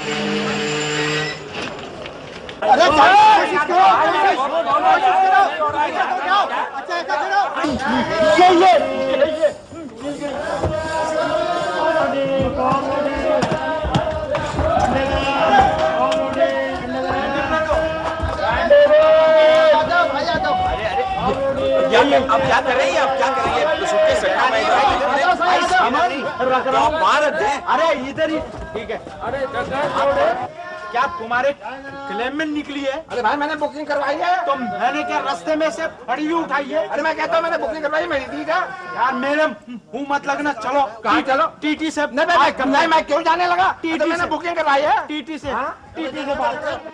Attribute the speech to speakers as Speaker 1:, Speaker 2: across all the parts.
Speaker 1: अरे
Speaker 2: अब क्या कर रही है? अब क्या कर रही है? भारत है।
Speaker 1: अरे इधर ही ठीक है। अरे क्या तुम्हारे क्लेम में निकली है?
Speaker 3: अरे भाई मैंने बुकिंग करवाई है।
Speaker 1: तो मैंने क्या रास्ते में से फड़ी हुई उठाई है?
Speaker 3: अरे मैं कहता हूँ मैंने बुकिंग करवाई मेरी थी क्या?
Speaker 1: यार मेरे मुंह मत लगना। चलो
Speaker 3: कहाँ चलो?
Speaker 1: टीटी से।
Speaker 3: नहीं मैं क्यों जाने लगा?
Speaker 1: टीटी
Speaker 3: मैंने बुकिंग करवाई है।
Speaker 1: टीटी से बात कर।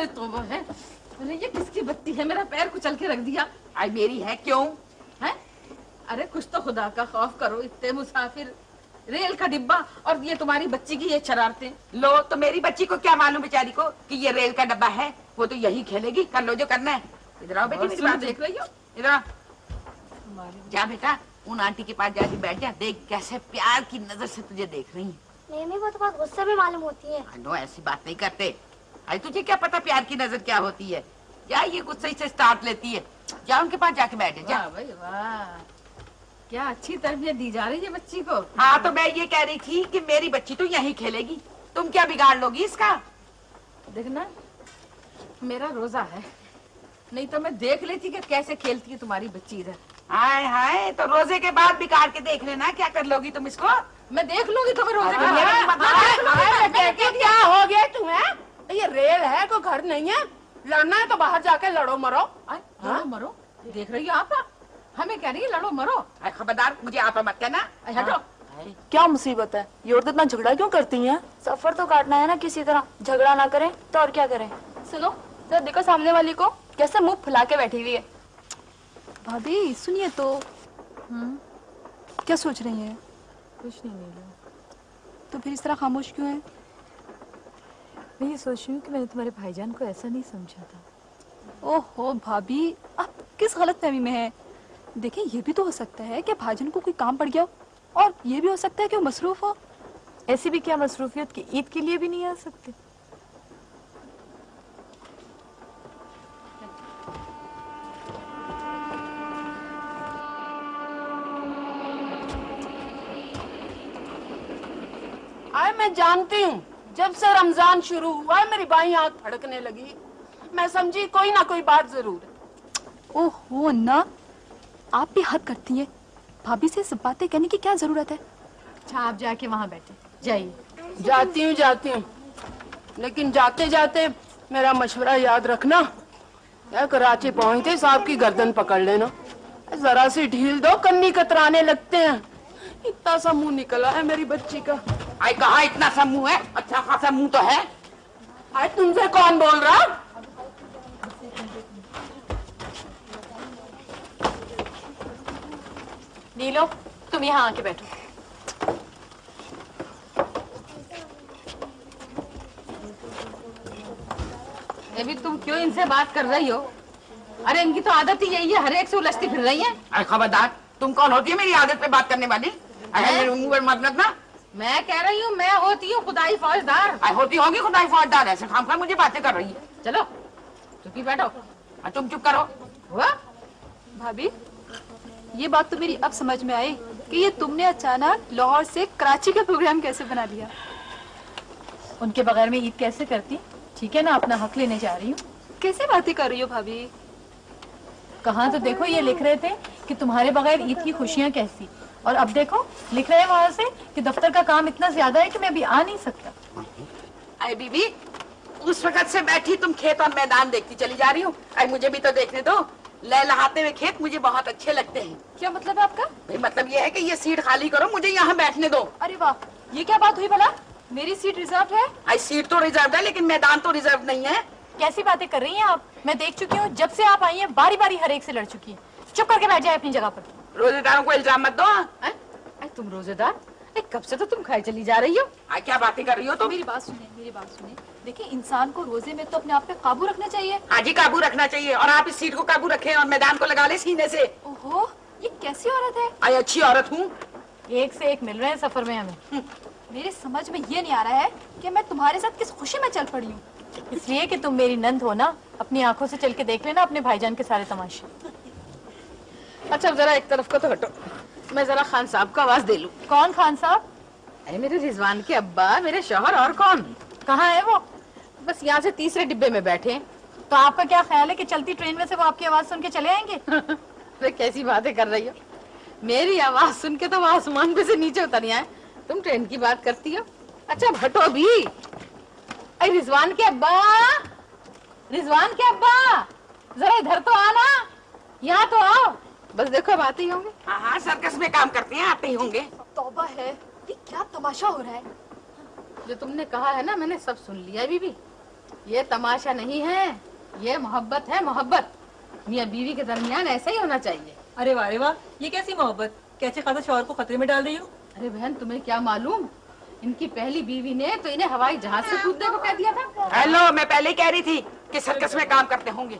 Speaker 4: तो है। अरे ये किसकी बत्ती है? मेरा पैर कुचल के रख दिया। आई मेरी है क्यों है? अरे कुछ तो खुदा का खौफ करो। इतने मुसाफिर, रेल का डिब्बा और ये तुम्हारी बच्ची की ये शरारतें।
Speaker 5: लो तो मेरी बच्ची को क्या मालूम बेचारी को कि ये रेल का डब्बा है। वो तो यही खेलेगी। कर लो जो करना है। इधर आओ बेटी, मेरी बात
Speaker 4: देख रही हो?
Speaker 5: इधर आ। जा बेटा उन आंटी के पास जाके बैठ जा। देख कैसे प्यार की नजर से तुझे देख रही है।
Speaker 6: नहीं वो तो बात गुस्से में मालूम होती है।
Speaker 5: नो ऐसी बात नहीं करते। अरे तुझे क्या पता प्यार की नजर क्या होती है? क्या ये गुस्से से स्टार्ट लेती है? जा उनके पास जाके बैठे। जा
Speaker 4: भाई वाह, क्या अच्छी तरबियत दी जा रही है बच्ची को।
Speaker 5: हाँ तो मैं ये कह रही थी कि मेरी बच्ची तो यहीं खेलेगी। तुम क्या बिगाड़ लोगी इसका?
Speaker 4: देखना मेरा रोजा है, नहीं तो मैं देख लेती कि कैसे खेलती है तुम्हारी बच्ची इधर।
Speaker 5: हाय हाय, तो रोजे के बाद बिगाड़ के देख लेना क्या कर लोगी तुम इसको।
Speaker 4: मैं देख लूंगी तुम्हें रोजे के
Speaker 7: बाद। क्या हो गया तुम्हें? ये रेल है, कोई घर नहीं है। लड़ना है तो बाहर जाके लड़ो मरो।
Speaker 4: लड़ो मरो देख रही हो आप? हमें कह रही है लड़ो मरो।
Speaker 5: खबरदार मुझे आप मत कहना।
Speaker 4: हटो।
Speaker 8: क्या मुसीबत है? ये औरतें इतना झगड़ा क्यों करती हैं? सफर तो काटना है ना किसी तरह। झगड़ा ना करें तो और क्या करें? सुनो जरा देखो सामने वाली को कैसे मुंह फुला के बैठी हुई है। भाभी सुनिए तो। क्या सोच रही हैं?
Speaker 4: कुछ नहीं।
Speaker 8: तो फिर इस तरह खामोश क्यों है?
Speaker 4: मैं ये सोच रही हूँ कि मैंने तुम्हारे भाईजान को ऐसा नहीं समझा था।
Speaker 8: ओहो भाभी, आप किस गलतफहमी में हैं? देखिए ये भी तो हो सकता है कि भाईजान को कोई काम पड़ गया हो, और ये भी हो सकता है कि वो मसरूफ हो।
Speaker 4: ऐसी भी क्या मसरूफियत कि ईद के लिए भी नहीं आ सकते?
Speaker 7: मैं जानती हूँ जब से रमजान शुरू हुआ है मेरी बाईं आंख फड़कने लगी। मैं समझी कोई ना कोई बात जरूर है।
Speaker 8: ओहो ना, आप भी हद करती हैं। भाभी से सब बातें कहने की क्या जरूरत है?
Speaker 4: अच्छा आप जाके वहाँ बैठे जाइए।
Speaker 7: जाती हूँ लेकिन जाते जाते मेरा मशवरा याद रखना। क्या कराची पहुँचते साहब की गर्दन पकड़ लेना। जरा सी ढील दो कन्नी कतराने लगते हैं। इतना सा मुंह निकला है मेरी बच्ची का।
Speaker 5: आई कहा इतना सा मुंह है? अच्छा खासा मुंह तो है।
Speaker 7: आज तुमसे कौन बोल रहा?
Speaker 4: नीलो तुम यहाँ आके बैठो। अभी तुम क्यों इनसे बात कर रही हो? अरे इनकी तो आदत ही यही है, हर एक से उलझती फिर रही है।
Speaker 5: अरे खबरदार, तुम कौन होती है मेरी आदत पे बात करने वाली? अरे मेरे मुंह पर मत लगना।
Speaker 4: मैं कह रही हूँ मैं होती हूँ खुदाई फौजदार।
Speaker 5: होती होगी खुदाई फौजदार। ऐसे खामखा मुझे बातें कर रही है।
Speaker 4: चलो चुपी बैठो।
Speaker 5: तुम चुप करो।
Speaker 4: हुआ?
Speaker 8: भाभी ये बात तो मेरी अब समझ में आई कि ये तुमने अचानक लाहौर से कराची का प्रोग्राम कैसे बना लिया।
Speaker 4: उनके बगैर में ईद कैसे करती? ठीक है ना, अपना हक लेने जा रही हूँ।
Speaker 8: कैसे बातें कर रही हो भाभी?
Speaker 4: कहाँ तो देखो ये लिख रहे थे कि तुम्हारे बगैर ईद की खुशियाँ कैसी, और अब देखो लिख रहे हैं वहाँ से कि दफ्तर का काम इतना ज्यादा है कि मैं अभी आ नहीं सकता।
Speaker 5: अरे बीबी उस वक्त से बैठी तुम खेत और मैदान देखती चली जा रही हूँ। अरे मुझे भी तो देखने दो। लहलहाते हुए खेत मुझे बहुत अच्छे लगते हैं।
Speaker 8: क्या मतलब है आपका?
Speaker 5: भाई मतलब ये है कि ये सीट खाली करो, मुझे यहाँ बैठने दो।
Speaker 8: अरे वाह, ये क्या बात हुई भला? मेरी सीट रिजर्व है।
Speaker 5: आई सीट तो रिजर्व है लेकिन मैदान तो रिजर्व नहीं है।
Speaker 4: कैसी बातें कर रही हैं आप? मैं देख चुकी हूँ, जब से आप आई हैं बारी बारी हर एक से लड़ चुकी है। चुप करके बैठ जाए अपनी जगह पर।
Speaker 5: रोजेदारों को इल्जाम मत दो।
Speaker 4: तुम रोजेदार? कब से तो तुम खाई चली जा रही हो।
Speaker 5: क्या बातें कर रही हो तुम?
Speaker 8: मेरी बात सुनिए। देखिए इंसान को रोजे में तो अपने आप पे काबू रखना चाहिए।
Speaker 5: हाँ जी काबू रखना चाहिए, और आप इस सीट को काबू रखें और मैदान को लगा ले सीने से।
Speaker 8: ओहो, ये कैसी औरत है?
Speaker 5: आई अच्छी औरत हूँ।
Speaker 8: एक से एक मिल रहे हैं सफर में हमें। मेरी समझ में ये नहीं आ रहा है कि मैं तुम्हारे साथ किस खुशी में चल पड़ी हूँ। इसलिए कि तुम मेरी नंद हो ना, अपनी आंखों से चल के देख लेना अपने भाईजान के सारे तमाशे।
Speaker 4: अच्छा जरा एक तरफ को तो हटो, मैं जरा खान साहब को आवाज दे लूं।
Speaker 8: कौन खान साहब?
Speaker 4: अरे मेरे रिजवान के अब्बा, मेरे शौहर, और कौन?
Speaker 8: कहाँ है वो?
Speaker 4: बस यहाँ से तीसरे डिब्बे में बैठे हैं।
Speaker 8: तो आपका क्या ख्याल है कि चलती ट्रेन में से वो आपकी आवाज सुन के चले आएंगे?
Speaker 4: अरे कैसी बातें कर रही हो, मेरी आवाज सुन के तो वो आसमान पे से नीचे उतर आए, तुम ट्रेन की बात करती हो। अच्छा हटो भी। अरे रिजवान के अब्बा, रिजवान के अब्बा, जरा इधर तो आना, यहाँ तो आओ। बस देखो अब आते ही होंगे।
Speaker 5: हाँ हाँ, सर्कस में काम करते हैं, आते ही होंगे।
Speaker 8: तौबा है, ये क्या तमाशा हो रहा है?
Speaker 4: जो तुमने कहा है ना, मैंने सब सुन लिया बीबी। ये तमाशा नहीं है, ये मोहब्बत है, मोहब्बत। मियां बीवी के दरमियान ऐसा ही होना चाहिए।
Speaker 9: अरे वाह रे वाह, ये कैसी मोहब्बत? कैसे खासा शौहर को खतरे में डाल रही हो?
Speaker 4: अरे बहन तुम्हें क्या मालूम, इनकी पहली बीवी ने तो इन्हें हवाई जहाज से कूदने को कह दिया था।
Speaker 5: हेलो, मैं पहले ही कह रही थी कि सर्कस में काम करते होंगे।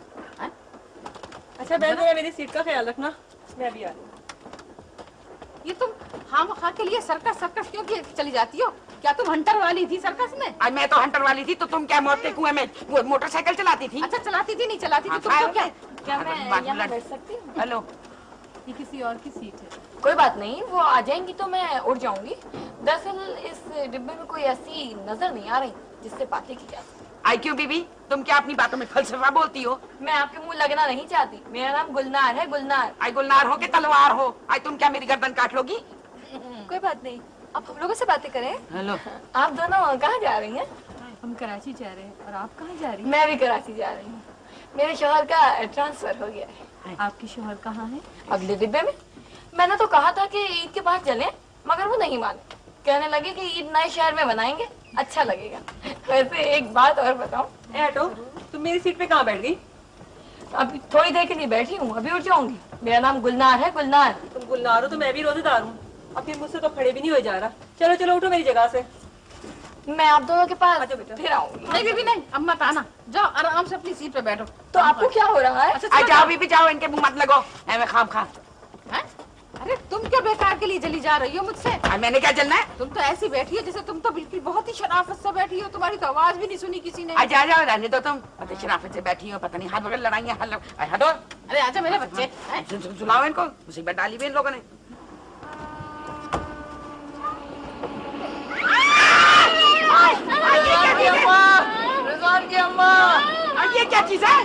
Speaker 9: अच्छा बहन, मेरी सीट का ख्याल रखना, मैं अभी आ रही हूँ।
Speaker 4: ये तुम खामखा के लिए सर्कस सर्कस क्यों चली जाती हो? क्या तुम हंटर वाली थी सर्कस में?
Speaker 5: आज मैं तो हंटर वाली थी, तो तुम क्या मौत के कुएं में वो मोटरसाइकिल चलाती थी?
Speaker 4: अच्छा चलाती थी, नहीं चलाती थी, तुम तो क्या
Speaker 8: मैं यहाँ बैठ सकती हूँ?
Speaker 5: हेलो,
Speaker 8: ये किसी और की सीट है। कोई बात नहीं, वो आ जाएंगी तो मैं उठ जाऊंगी। दरअसल इस डिब्बे में कोई ऐसी नजर नहीं आ रही जिससे बातें की जा सके।
Speaker 5: आई क्यों बीबी, तुम क्या अपनी बातों में फलसफा बोलती हो?
Speaker 8: मैं आपके मुंह लगना नहीं चाहती। मेरा नाम गुलनार है, गुलनार।
Speaker 5: आई गुलनार हो के तलवार हो, आई तुम क्या मेरी गर्दन काट लोगी?
Speaker 8: कोई बात नहीं, आप हम लोगों से बातें करें।
Speaker 5: हेलो,
Speaker 8: आप दोनों कहाँ जा रही हैं?
Speaker 9: हम कराची जा रहे हैं, और आप कहाँ जा रही हैं?
Speaker 8: मैं भी कराची जा रही हूँ। मेरे शौहर का ट्रांसफर हो गया है।
Speaker 9: आपके शौहर कहाँ है?
Speaker 8: अगले डिब्बे में। मैंने तो कहा था कि ईद के बाद चलें, मगर वो नहीं माने। कहने लगे कि ईद नए शहर में मनाएंगे, अच्छा लगेगा। वैसे एक बात और बताऊं?
Speaker 9: हटो, तुम मेरी सीट पे कहाँ बैठ गई?
Speaker 8: अभी थोड़ी देर के लिए बैठी हूँ, अभी उठ जाऊंगी। मेरा नाम गुलनार है, गुलनार।
Speaker 9: तुम गुलनार हो तो मैं भी रोजेदार हूँ, अब फिर मुझसे तो खड़े भी नहीं हो जा रहा। चलो चलो उठो मेरी जगह से।
Speaker 8: मैं आप दोनों के पास
Speaker 9: अच्छा बेटा।
Speaker 8: फिर आऊंगी।
Speaker 4: नहीं बीबी नहीं, अब मत आना, जाओ आराम से अपनी सीट पे बैठो।
Speaker 8: तो आपको क्या हो रहा है?
Speaker 5: आई जाओ बीबी जाओ, इनके मुंह मत लगो। मैं खाम खा।
Speaker 4: अरे तुम क्या बेकार के लिए चली जा रही हो मुझसे?
Speaker 5: मैंने क्या चलना है?
Speaker 4: तुम तो ऐसी बैठी हो जैसे तुम तो बिल्कुल बहुत ही शराफत से बैठी हो, तुम्हारी तो आवाज भी नहीं सुनी किसी ने।
Speaker 5: आज जाओ, रहने दो तुम। पता शराफत से बैठी हो, पता नहीं हाथ वगैरह लड़ाई है। हटो।
Speaker 4: अरे आजा मेरे बच्चे।
Speaker 5: सुनाओ इनको, मुसीबत डाली भी इन लोगों ने।
Speaker 8: रिजवान की अम्मा।
Speaker 5: ये क्या चीज है?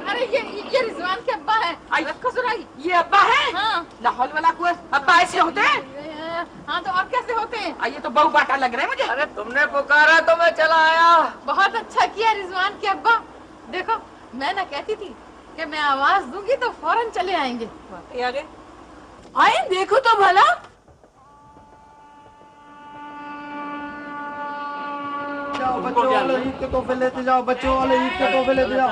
Speaker 4: अरे ये रिजवान के अब्बा है। रखो सुनाई।
Speaker 5: ये अब्बा है?
Speaker 4: हाँ।
Speaker 5: लाहौल वाला कुआ अब्बा ऐसे होते हैं?
Speaker 4: हाँ तो और कैसे होते हैं?
Speaker 5: ये तो बहु बाटा लग रहा है मुझे।
Speaker 3: अरे तुमने पुकारा तो मैं चला आया।
Speaker 4: बहुत अच्छा किया रिजवान के अब्बा। देखो मैं ना कहती थी कि मैं आवाज दूंगी तो फौरन चले आएंगे।
Speaker 9: ये आ गए।
Speaker 8: आए देखो तो भला।
Speaker 3: जाओ बच्चों वाले ईद के तोहफे लेते जाओ, बच्चों वाले ईद के तोहफे लेते जाओ,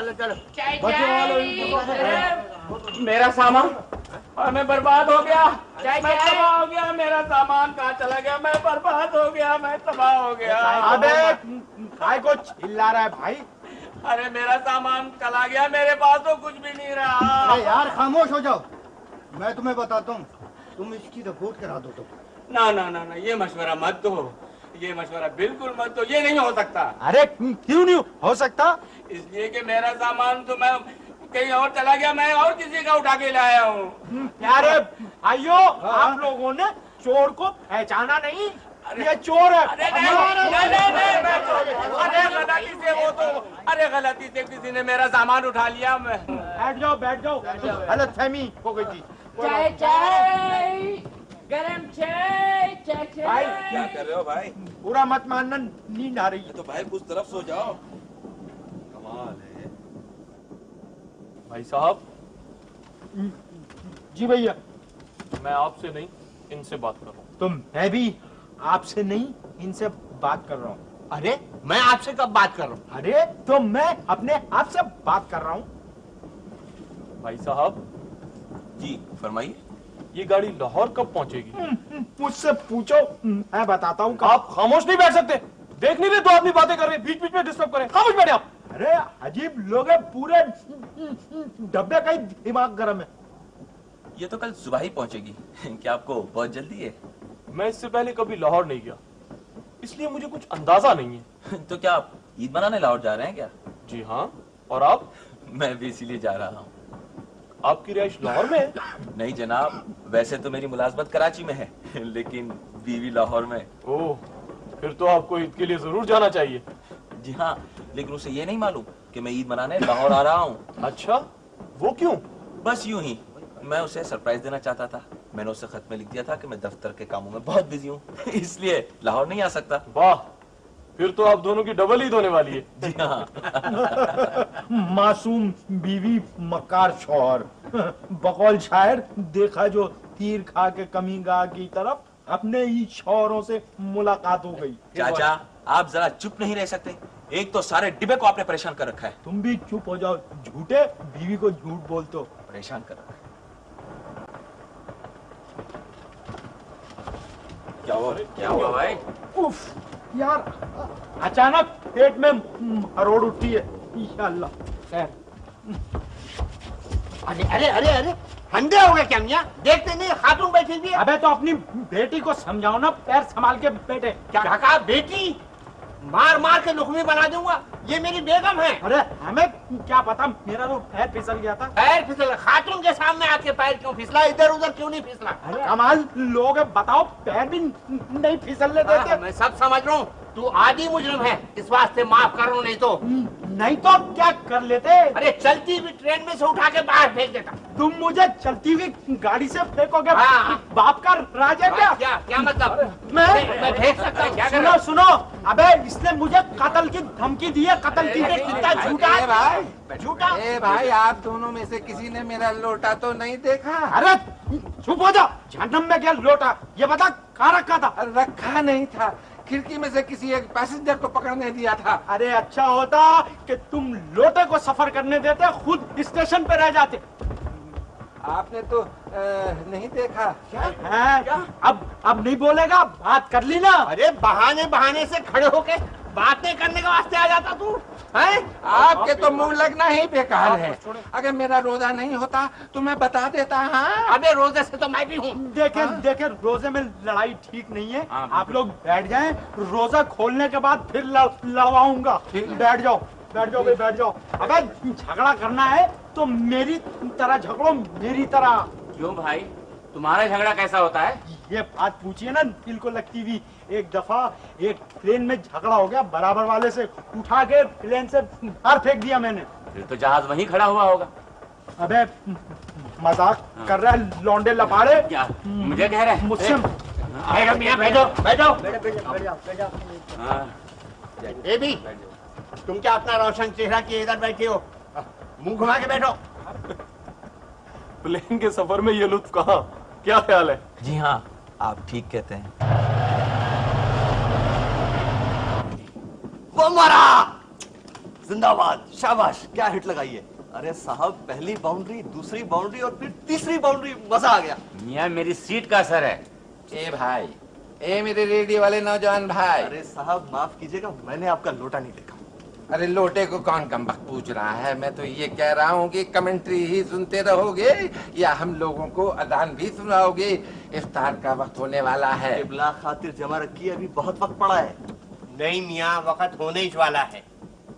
Speaker 3: बच्चों वाले ईद के तोहफे।
Speaker 1: मेरा सामान और मैं बर्बाद हो गया, मैं तबाह हो गया। मेरा सामान कहाँ चला गया? मैं बर्बाद हो गया, मैं तबाह हो गया।
Speaker 2: अबे भाई को चिल्ला रहा है भाई?
Speaker 1: अरे मेरा सामान चला गया, मेरे पास तो कुछ भी नहीं रहा।
Speaker 3: अरे यार खामोश हो जाओ, मैं तुम्हें बताता हूँ, तुम इसकी रिपोर्ट करा दो। तो
Speaker 1: ना ना ना ना, ये मशवरा मत दो, ये मशवरा बिल्कुल मत दो, ये नहीं हो सकता।
Speaker 2: अरे क्यों नहीं हो सकता?
Speaker 1: इसलिए कि मेरा सामान तो मैं कहीं और चला गया, मैं और किसी का उठा के लाया हूँ।
Speaker 2: अरे भाइयों, आप लोगों ने चोर को पहचाना नहीं? ये चोर है।
Speaker 1: अरे गलती से वो तो, अरे गलती से किसी ने मेरा सामान उठा लिया।
Speaker 2: बैठ जाओ बैठ जाओ, गलतफहमी हो गई थी।
Speaker 5: चाय चाय, गरम चाय चाय चाय।
Speaker 2: भाई
Speaker 10: क्या कर रहे हो भाई?
Speaker 2: पूरा मत मानना, नींद आ रही है।
Speaker 10: तो भाई कुछ तरफ सो जाओ। कमाल है
Speaker 11: भाई साहब।
Speaker 2: जी भैया।
Speaker 11: मैं आपसे नहीं, इनसे बात कर रहा हूँ।
Speaker 2: तो मैं भी आपसे नहीं, इनसे बात कर रहा हूँ।
Speaker 3: अरे मैं आपसे कब बात कर रहा हूँ?
Speaker 2: अरे तो मैं अपने आप से बात कर रहा हूँ।
Speaker 11: भाई साहब
Speaker 10: जी, फरमाइए।
Speaker 11: ये गाड़ी लाहौर कब पहुंचेगी?
Speaker 2: मुझसे पूछो, मैं बताता हूँ।
Speaker 11: आप खामोश नहीं बैठ सकते? देख नहीं रहे दो आदमी बातें कर रहे, बीच बीच में डिस्टर्ब करें। खामोश बैठे आप।
Speaker 2: अरे अजीब लोग हैं, पूरे डब्बे का ही दिमाग गर्म है।
Speaker 10: ये तो कल सुबह ही पहुंचेगी। क्या आपको बहुत जल्दी है?
Speaker 11: मैं इससे पहले कभी लाहौर नहीं गया, इसलिए मुझे कुछ अंदाजा नहीं है।
Speaker 12: तो क्या आप ईद मनाने लाहौर जा रहे हैं क्या?
Speaker 11: जी हाँ। और आप?
Speaker 12: मैं भी इसीलिए जा रहा हूँ।
Speaker 11: आपकी रिहाइश लाहौर में है?
Speaker 12: नहीं जनाब, वैसे तो मेरी मुलाजमत कराची में है, लेकिन बीवी लाहौर में।
Speaker 11: ओह, फिर तो आपको ईद के लिए जरूर जाना चाहिए।
Speaker 12: जी हाँ, लेकिन उसे ये नहीं मालूम कि मैं ईद मनाने लाहौर आ रहा हूँ।
Speaker 11: अच्छा, वो क्यों?
Speaker 12: बस यूं ही, मैं उसे सरप्राइज देना चाहता था। मैंने उसे खत में लिख दिया था कि मैं दफ्तर के कामों में बहुत बिजी हूँ, इसलिए लाहौर नहीं आ सकता।
Speaker 11: वाह, फिर तो आप दोनों की डबल ईद होने वाली है।
Speaker 12: जी हाँ।
Speaker 2: मासूम बीवी मक्कार शौहर, बकौल शायर देखा जो तीर खा के कमीगाह की तरफ अपने ही शौहरों से मुलाकात हो गई।
Speaker 12: चाचा, आप जरा चुप नहीं रह सकते? एक तो सारे डिब्बे को आपने परेशान कर रखा है।
Speaker 2: तुम भी चुप हो जाओ, झूठे बीवी को झूठ बोलते हो।
Speaker 12: परेशान कर रखा है। क्या हुआ भाई?
Speaker 2: उफ यार, अचानक पेट में हरोड़ उठी है। इंशाअल्लाह खैर।
Speaker 3: अरे अरे अरे अरे, अंधे हो गए क्या मियां? देखते नहीं खातून बैठी हुई है।
Speaker 2: अबे तो अपनी बेटी को समझाओ ना, पैर संभाल के बैठे।
Speaker 3: क्या कहा? बेटी मार मार के लुकमी बना दूंगा। ये मेरी बेगम है।
Speaker 2: अरे हमें क्या पता, मेरा तो पैर फिसल गया था।
Speaker 3: पैर फिसल? खातून के सामने आके पैर क्यों फिसला? इधर उधर क्यों नहीं फिसला?
Speaker 2: कमाल लोग है, बताओ पैर भी नहीं फिसलने देते।
Speaker 3: मैं सब समझ रहा हूँ, तू आदि मुजरिम है, इस वास्ते माफ करो, नहीं तो
Speaker 2: क्या कर लेते?
Speaker 3: अरे चलती हुई ट्रेन में से उठा के बाहर फेंक देता।
Speaker 2: तुम मुझे चलती हुई गाड़ी से फेंकोगे?
Speaker 3: हाँ।
Speaker 2: बाप का राज है क्या?
Speaker 3: क्या मतलब?
Speaker 2: मैं
Speaker 3: फेंक सकता हूँ? क्या
Speaker 2: सुनो सुनो, अबे इसने मुझे कत्ल की धमकी दी है। कत्ल की कितना झूठा है, झूठा।
Speaker 13: ए भाई, आप दोनों में से किसी ने मेरा लोटा तो नहीं देखा?
Speaker 2: अरे चुप हो जा, जहन्नम में गया लोटा। ये बता कहाँ रखा था?
Speaker 13: रखा नहीं था, खिड़की में से किसी एक पैसेंजर को पकड़ने दिया था।
Speaker 2: अरे अच्छा होता कि तुम लोटे को सफर करने देते, खुद स्टेशन पे रह जाते।
Speaker 13: आपने तो नहीं देखा।
Speaker 2: क्या है? अब नहीं बोलेगा? बात कर ली ना।
Speaker 3: अरे बहाने बहाने से खड़े होके बातें करने के वास्ते आ जाता तू है?
Speaker 13: आपके तो मुंह लगना ही बेकार है। अगर मेरा रोजा नहीं होता तो मैं बता देता। हाँ,
Speaker 3: अबे रोजे से तो मैं भी हूँ।
Speaker 2: देखे रोजे में लड़ाई ठीक नहीं है। आप लोग बैठ जाएं, रोजा खोलने के बाद फिर लड़वाऊंगा। बैठ जाओ भाई, बैठ जाओ। अबे झगड़ा करना है तो मेरी तरह झगड़ो, मेरी तरह।
Speaker 1: क्यों भाई, तुम्हारा झगड़ा कैसा होता है?
Speaker 2: ये बात पूछिए ना दिल को लगती हुई। एक दफा एक प्लेन में झगड़ा हो गया, बराबर वाले से उठा के प्लेन से बाहर फेंक दिया मैंने।
Speaker 1: फिर तो जहाज वहीं खड़ा हुआ होगा।
Speaker 2: अबे मजाक कर रहा है लौंडे लपाड़े?
Speaker 1: क्या मुझे कह रहे हैं?
Speaker 2: मुझसे
Speaker 3: बैठो। ये भी तुम क्या अपना रोशन चेहरा किए इधर बैठे हो? मुंह घुमा के बैठो।
Speaker 11: प्लेन के सफर में ये लुत्फ कहाँ? क्या ख्याल है?
Speaker 12: जी हाँ, आप ठीक कहते हैं।
Speaker 10: वो मारा, जिंदाबाद, शाबाश, क्या हिट लगाई है। अरे साहब, पहली बाउंड्री, दूसरी बाउंड्री और फिर तीसरी बाउंड्री, मजा आ गया।
Speaker 1: मियां मेरी सीट का असर है।
Speaker 13: ए भाई, ए मेरे रेडियो वाले नौजवान भाई।
Speaker 10: अरे साहब माफ कीजिएगा, मैंने आपका लोटा नहीं देखा।
Speaker 13: अरे लोटे को कौन कमबख्त पूछ रहा है? मैं तो ये कह रहा हूँ कि कमेंट्री ही सुनते रहोगे या हम लोगों को अजान भी सुनाओगे? इफ्तार का वक्त होने वाला है।
Speaker 10: बिला खातिर जमा रखी, अभी बहुत वक्त पड़ा है।
Speaker 3: नहीं मियाँ, वक्त होने ही वाला है।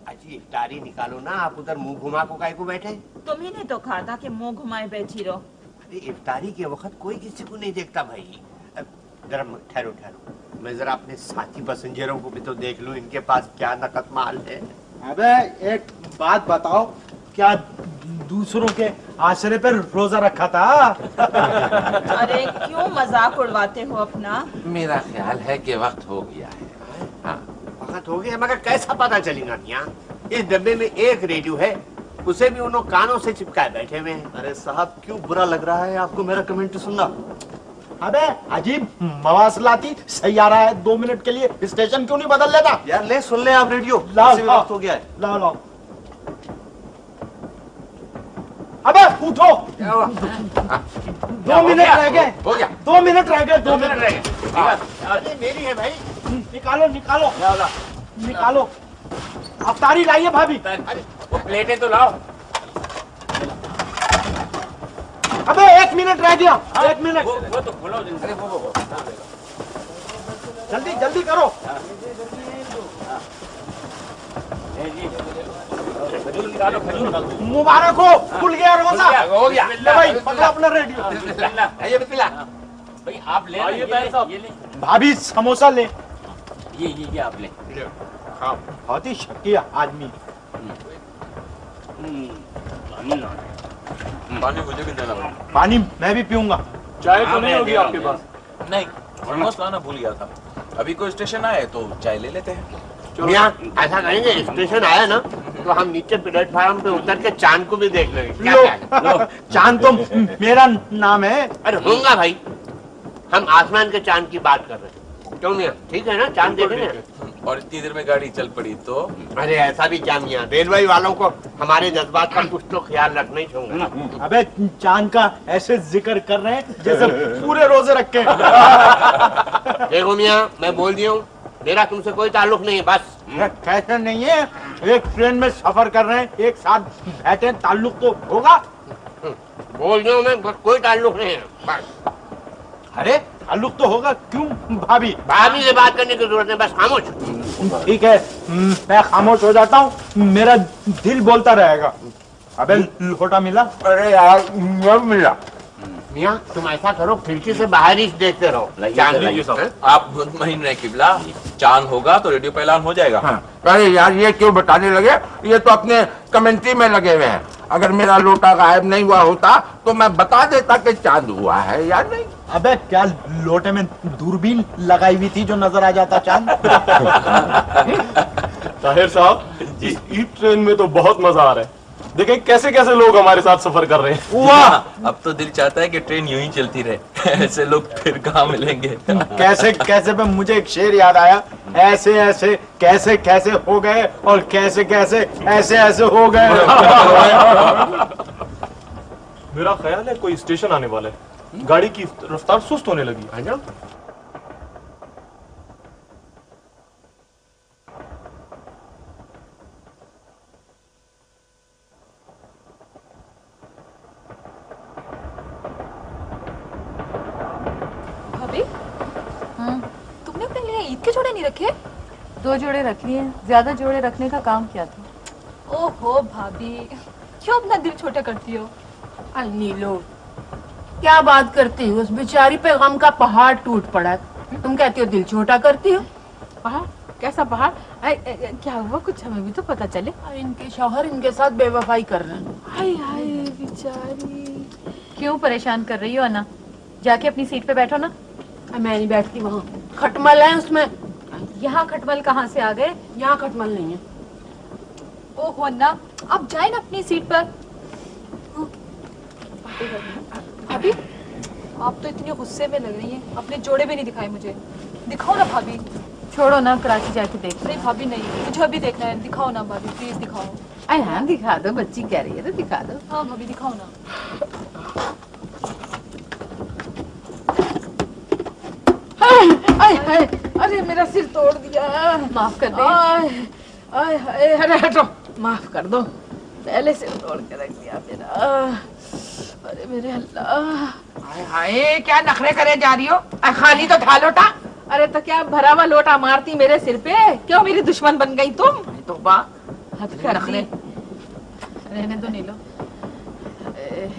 Speaker 3: अजी इफ्तारी निकालो ना, आप उधर मुंह घुमा को काहे को बैठे?
Speaker 14: तुम्ही ने तो कहा था कि मुंह घुमाए बैठी रहो।
Speaker 3: अरे इफ्तारी के वक्त कोई किसी को नहीं देखता भाई। जरा ठहरो, मैं जरा अपने साथी पैसेंजरों को भी तो देख लूं, इनके पास क्या नकद माल है।
Speaker 2: अबे एक बात बताओ, क्या दूसरों के आश्रय पर रोजा रखा था?
Speaker 14: अरे क्यों मजाक उड़वाते हो अपना?
Speaker 13: मेरा ख्याल है कि वक्त हो गया है। हाँ,
Speaker 3: वक्त हो गया, मगर कैसा पता चलेगा मियाँ? इस डब्बे में एक रेडियो है, उसे भी उन्होंने कानों से चिपकाए बैठे हुए हैं।
Speaker 10: अरे साहब, क्यों बुरा लग रहा है आपको मेरा कमेंट सुनना?
Speaker 2: अबे अजीब मवासलाती सैयारा है, 2 मिनट के लिए स्टेशन क्यों नहीं बदल लेता?
Speaker 10: यार ले सुन ले आप रेडियो,
Speaker 2: वक्त
Speaker 10: हो गया है।
Speaker 2: लाओ। अबे उठो, 2 मिनट रह गए।
Speaker 13: हो गया,
Speaker 2: 2 मिनट रह गए, 2 मिनट रह गए।
Speaker 3: अरे मेरी है भाई,
Speaker 2: निकालो। अफ्तारी लाइए भाभी।
Speaker 1: अरे वो प्लेटें तो लाओ।
Speaker 2: अबे 1 मिनट रह गया, 1 मिनट।
Speaker 1: वो तो खोलो जल्दी। अरे वो
Speaker 2: जल्दी जल्दी करो। मुबारक हो, खुल गया रोजा।
Speaker 1: हो गया।
Speaker 2: ले भाई पकड़ो अपना रेडियो।
Speaker 1: ये बिस्मिल्लाह भाई, आप ले
Speaker 11: आइए पैर साहब।
Speaker 1: ये ले,
Speaker 2: भाभी समोसा ले।
Speaker 1: ये आप ले।
Speaker 2: हाँ, बहुत ही शकीया आदमी।
Speaker 12: पानी मुझे भी देना भाई।
Speaker 2: पानी मैं भी पीऊंगा।
Speaker 11: चाय तो नहीं होगी आपके पास?
Speaker 12: नहीं, ऑलमोस्ट लाना भूल गया था। अभी कोई स्टेशन आए तो चाय ले लेते हैं।
Speaker 3: मियां ऐसा करेंगे, स्टेशन आया ना तो हम नीचे प्लेटफार्म पे उतर के चांद को भी देख लेंगे। क्या ख्याल है?
Speaker 2: चांद तो मेरा नाम है।
Speaker 3: अरे होगा भाई, हम आसमान के चांद की बात कर रहे हैं। क्यों मियां, ठीक है ना? चांद देखेंगे।
Speaker 12: और इतनी देर में गाड़ी चल पड़ी तो?
Speaker 3: अरे ऐसा भी क्या मियां, रेलवे वालों को हमारे जज्बात का कुछ तो ख्याल रखना ही चाहिए।
Speaker 2: अबे चांद का ऐसे जिक्र कर रहे हैं जैसे पूरे रोजे रखे।
Speaker 3: देखो मियां, मैं बोल दिया हूँ, मेरा तुमसे कोई ताल्लुक नहीं है। बस
Speaker 2: कैसे नहीं है, एक ट्रेन में सफर कर रहे हैं, एक साथ बैठे, ताल्लुक तो होगा।
Speaker 3: बोल दिया हूँ मैं, कोई ताल्लुक नहीं है। बस।
Speaker 2: अरे ताल्लुक तो होगा। क्यों भाभी?
Speaker 3: भाभी से बात करने की जरूरत नहीं, बस खामोश।
Speaker 2: ठीक है, मैं खामोश हो जाता हूँ, मेरा दिल बोलता रहेगा। अबे लोटा मिला?
Speaker 3: अरे यार अब मिला। मियां तुम ऐसा करो, खिड़की से बाहर ही देखते रहो।
Speaker 12: आप मुतमईन रहे किबला, चांद होगा तो रेडियो पे ऐलान हो जाएगा।
Speaker 13: हाँ। अरे यार ये क्यों बताने लगे, ये तो अपने कमेंट्री में लगे हुए हैं। अगर मेरा लोटा गायब नहीं हुआ होता तो मैं बता देता कि चांद हुआ है या नहीं।
Speaker 2: अबे क्या लोटे में दूरबीन लगाई हुई थी जो नजर आ जाता चांद?
Speaker 11: ताहिर साहब, इस ईद ट्रेन में तो बहुत मजा आ रहा है। देखें कैसे कैसे लोग हमारे साथ सफर कर रहे हैं।
Speaker 12: वाह, अब तो दिल चाहता है कि ट्रेन यूं ही चलती रहे। ऐसे लोग फिर कहाँ मिलेंगे।
Speaker 2: कैसे कैसे पे मुझे एक शेर याद आया, ऐसे ऐसे कैसे कैसे हो गए और कैसे कैसे ऐसे ऐसे हो गए।
Speaker 11: मेरा ख्याल है कोई स्टेशन आने वाला है। गाड़ी की रफ्तार सुस्त होने लगी है ना?
Speaker 8: भाभी, तुमने अपने लिए ईद के जोड़े नहीं रखे?
Speaker 4: 2 जोड़े रख लिए, ज्यादा जोड़े रखने का काम क्या था?
Speaker 8: ओहो भाभी, क्यों अपना दिल छोटा करती हो?
Speaker 7: नीलो, क्या बात करती हो, उस बेचारी पे गम का पहाड़ टूट पड़ा है, तुम कहती हो दिल छोटा करती हो।
Speaker 4: पहाड़? कैसा पहाड़? क्या हुआ, कुछ हमें भी तो पता चले।
Speaker 7: इनके शौहर इनके साथ बेवफाई कर रहे हैं।
Speaker 4: हाय हाय बेचारी, क्यों परेशान कर रही हो अन्ना? जाके अपनी सीट पे बैठो ना।
Speaker 7: मैं नहीं बैठती, वहाँ खटमल है उसमें।
Speaker 4: यहाँ खटमल कहाँ से आ गए?
Speaker 7: यहाँ खटमल नहीं है।
Speaker 8: ओहो अन्ना, आप जाए ना अपनी सीट पर। भाभी, आप तो इतनी गुस्से में लग रही हैं, अपने जोड़े भी नहीं दिखाए मुझे। दिखाओ ना भाभी।
Speaker 4: छोड़ो ना, कराची जाके देख।
Speaker 8: नहीं भाभी नहीं, मुझे अभी देखना है। दिखाओ ना भाभी, प्लीज दिखाओ।
Speaker 4: अरे हाँ दिखा दो, बच्ची कह रही है तो दिखा दो।
Speaker 8: हाँ भाभी दिखाओ ना।
Speaker 4: अरे मेरा सिर तोड़ दिया, माफ कर दे। अरे हटो, माफ कर दो, पहले सिर तोड़ के रख दिया मेरा। अरे मेरे अल्लाह,
Speaker 5: हाय हाय, क्या नखरे करे जा रही हो? खाली तो था लोटा।
Speaker 4: अरे तो क्या भरा हुआ लोटा मारती मेरे सिर पे? क्यों मेरी दुश्मन बन गई तुम?
Speaker 5: तो बा
Speaker 4: हद कर दी। रहने दो नीलो।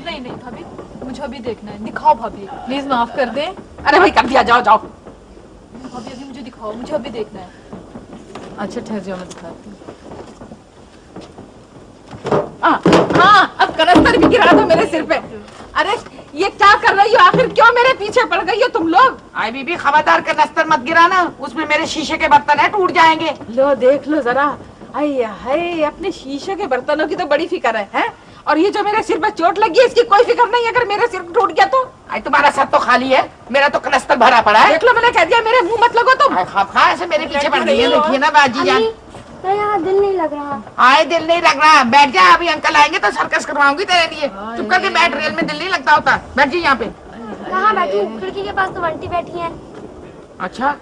Speaker 8: नहीं नहीं भाभी, मुझे अभी देखना है। दिखाओ भाभी,
Speaker 4: प्लीज माफ कर दे।
Speaker 5: अरे भाई कर दिया, जाओ जाओ।
Speaker 8: भाभी अभी मुझे दिखाओ, मुझे अभी देखना है।
Speaker 4: अच्छा ठहर जाओ, मैं दिखाती हूँ। हाँ, अब कनस्तर भी गिरा दो मेरे सिर पे। अरे ये क्या कर रही हो आखिर, क्यों मेरे पीछे पड़ गई हो तुम लोग?
Speaker 5: आई बीबी खबरदार, कनस्तर मत गिराना, उसमें मेरे शीशे के बर्तन है, टूट जाएंगे।
Speaker 4: लो देख लो जरा, हाय अपने शीशे के बर्तनों की तो बड़ी फिक्र है? और ये जो मेरे सिर पे चोट लगी है इसकी कोई फिक्र नहीं है, अगर मेरे सिर टूट गया तो?
Speaker 5: आई तुम्हारा सर तो खाली है, मेरा तो कनस्तर भरा पड़ा है।
Speaker 4: देख लो, मैंने कह दिया, मेरे मुंह मत लगो तुम।
Speaker 5: खा ऐसे मेरे पीछे पड़ रही है, देखिए ना बाजी जान।
Speaker 6: तो यहाँ दिल नहीं लग रहा।
Speaker 5: आए दिल नहीं लग रहा, बैठ जा, अभी अंकल आएंगे तो सर्कस करवाऊंगी तेरे लिए। चुप करके बैठ, रेल में दिल नहीं लगता होता। बैठ जी यहाँ पे।
Speaker 6: कहाँ बैठूं? खिड़की के पास तो बंटी बैठी है।
Speaker 5: अच्छा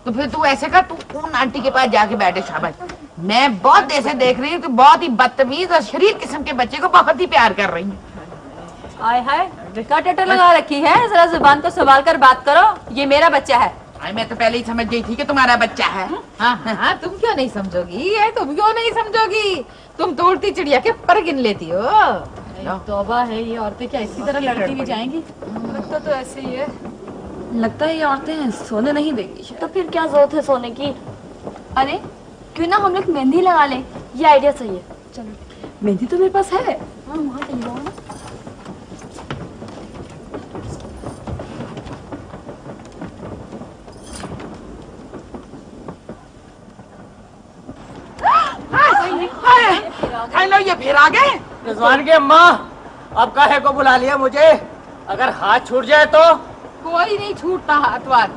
Speaker 5: तो फिर तू ऐसे कर, तू उन आंटी के पास जाके बैठे। शाबाश, मैं बहुत देर से देख रही हूँ कि बहुत ही बदतमीज और शरीर किस्म के बच्चे को बहुत ही प्यार कर रही हूँ।
Speaker 8: आय हाय, क्या टटर लगा रखी है? जरा जुबान को संभाल कर बात करो। ये मेरा बच्चा है।
Speaker 5: मैं तो पहले ही समझ गई थी कि तुम्हारा बच्चा है।
Speaker 4: हाँ, तुम क्यों नहीं समझोगी? तुम क्यों नहीं समझोगी? तुम तो उड़ती चिड़िया के पर गिन लेती हो।
Speaker 8: तौबा है, ये औरतें क्या इसी तरह लड़ती भी जाएंगी? लगता तो ऐसे ही है। लगता है ये औरतें सोने नहीं देगी।
Speaker 6: तो फिर क्या जरूरत है सोने की? अरे क्यों ना हम लोग मेहंदी लगा लें? ये आइडिया सही है। चलो
Speaker 8: मेहंदी तो मेरे पास है।
Speaker 6: हाँ, वहाँ चली जाओ ना।
Speaker 5: ये फिर आ गए।
Speaker 1: रिजवान की अम्मा, अब काहे को बुला लिया मुझे? अगर हाथ छूट जाए तो?
Speaker 4: कोई नहीं छूटता हाथ वाथ।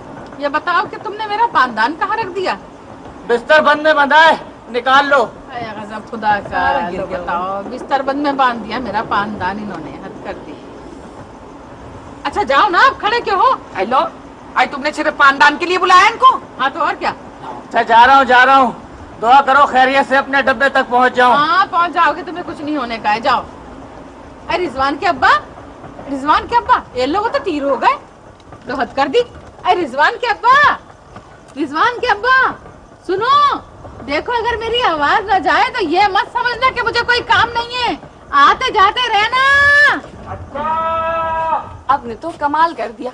Speaker 4: ये बताओ कि तुमने मेरा पानदान कहाँ रख दिया?
Speaker 1: बिस्तर बंद में बंधा है, निकाल लो।
Speaker 4: गजब खुदा का। तो बताओ, बिस्तर बंद में बांध दिया मेरा पानदान इन्होंने, हद कर दी। अच्छा जाओ ना, आप खड़े क्यों हो?
Speaker 5: हेलो, आज तुमने सिर्फ पानदान के लिए बुलाया इनको?
Speaker 4: हाँ तो और क्या?
Speaker 1: अच्छा जा रहा हूँ। दुआ करो खैरियत से अपने डब्बे तक पहुँच जाऊँ।
Speaker 4: हाँ पहुँच जाओगे, तुम्हें कुछ नहीं होने का है। जाओ। अरे रिजवान के अब्बा, ये लोग तो तीर हो गए, तो हद कर दी। अरे रिजवान के अब्बा, सुनो, देखो अगर मेरी आवाज न जाए तो ये मत समझना कि मुझे कोई काम नहीं है, आते जाते रहना।
Speaker 8: आपने तो कमाल कर दिया।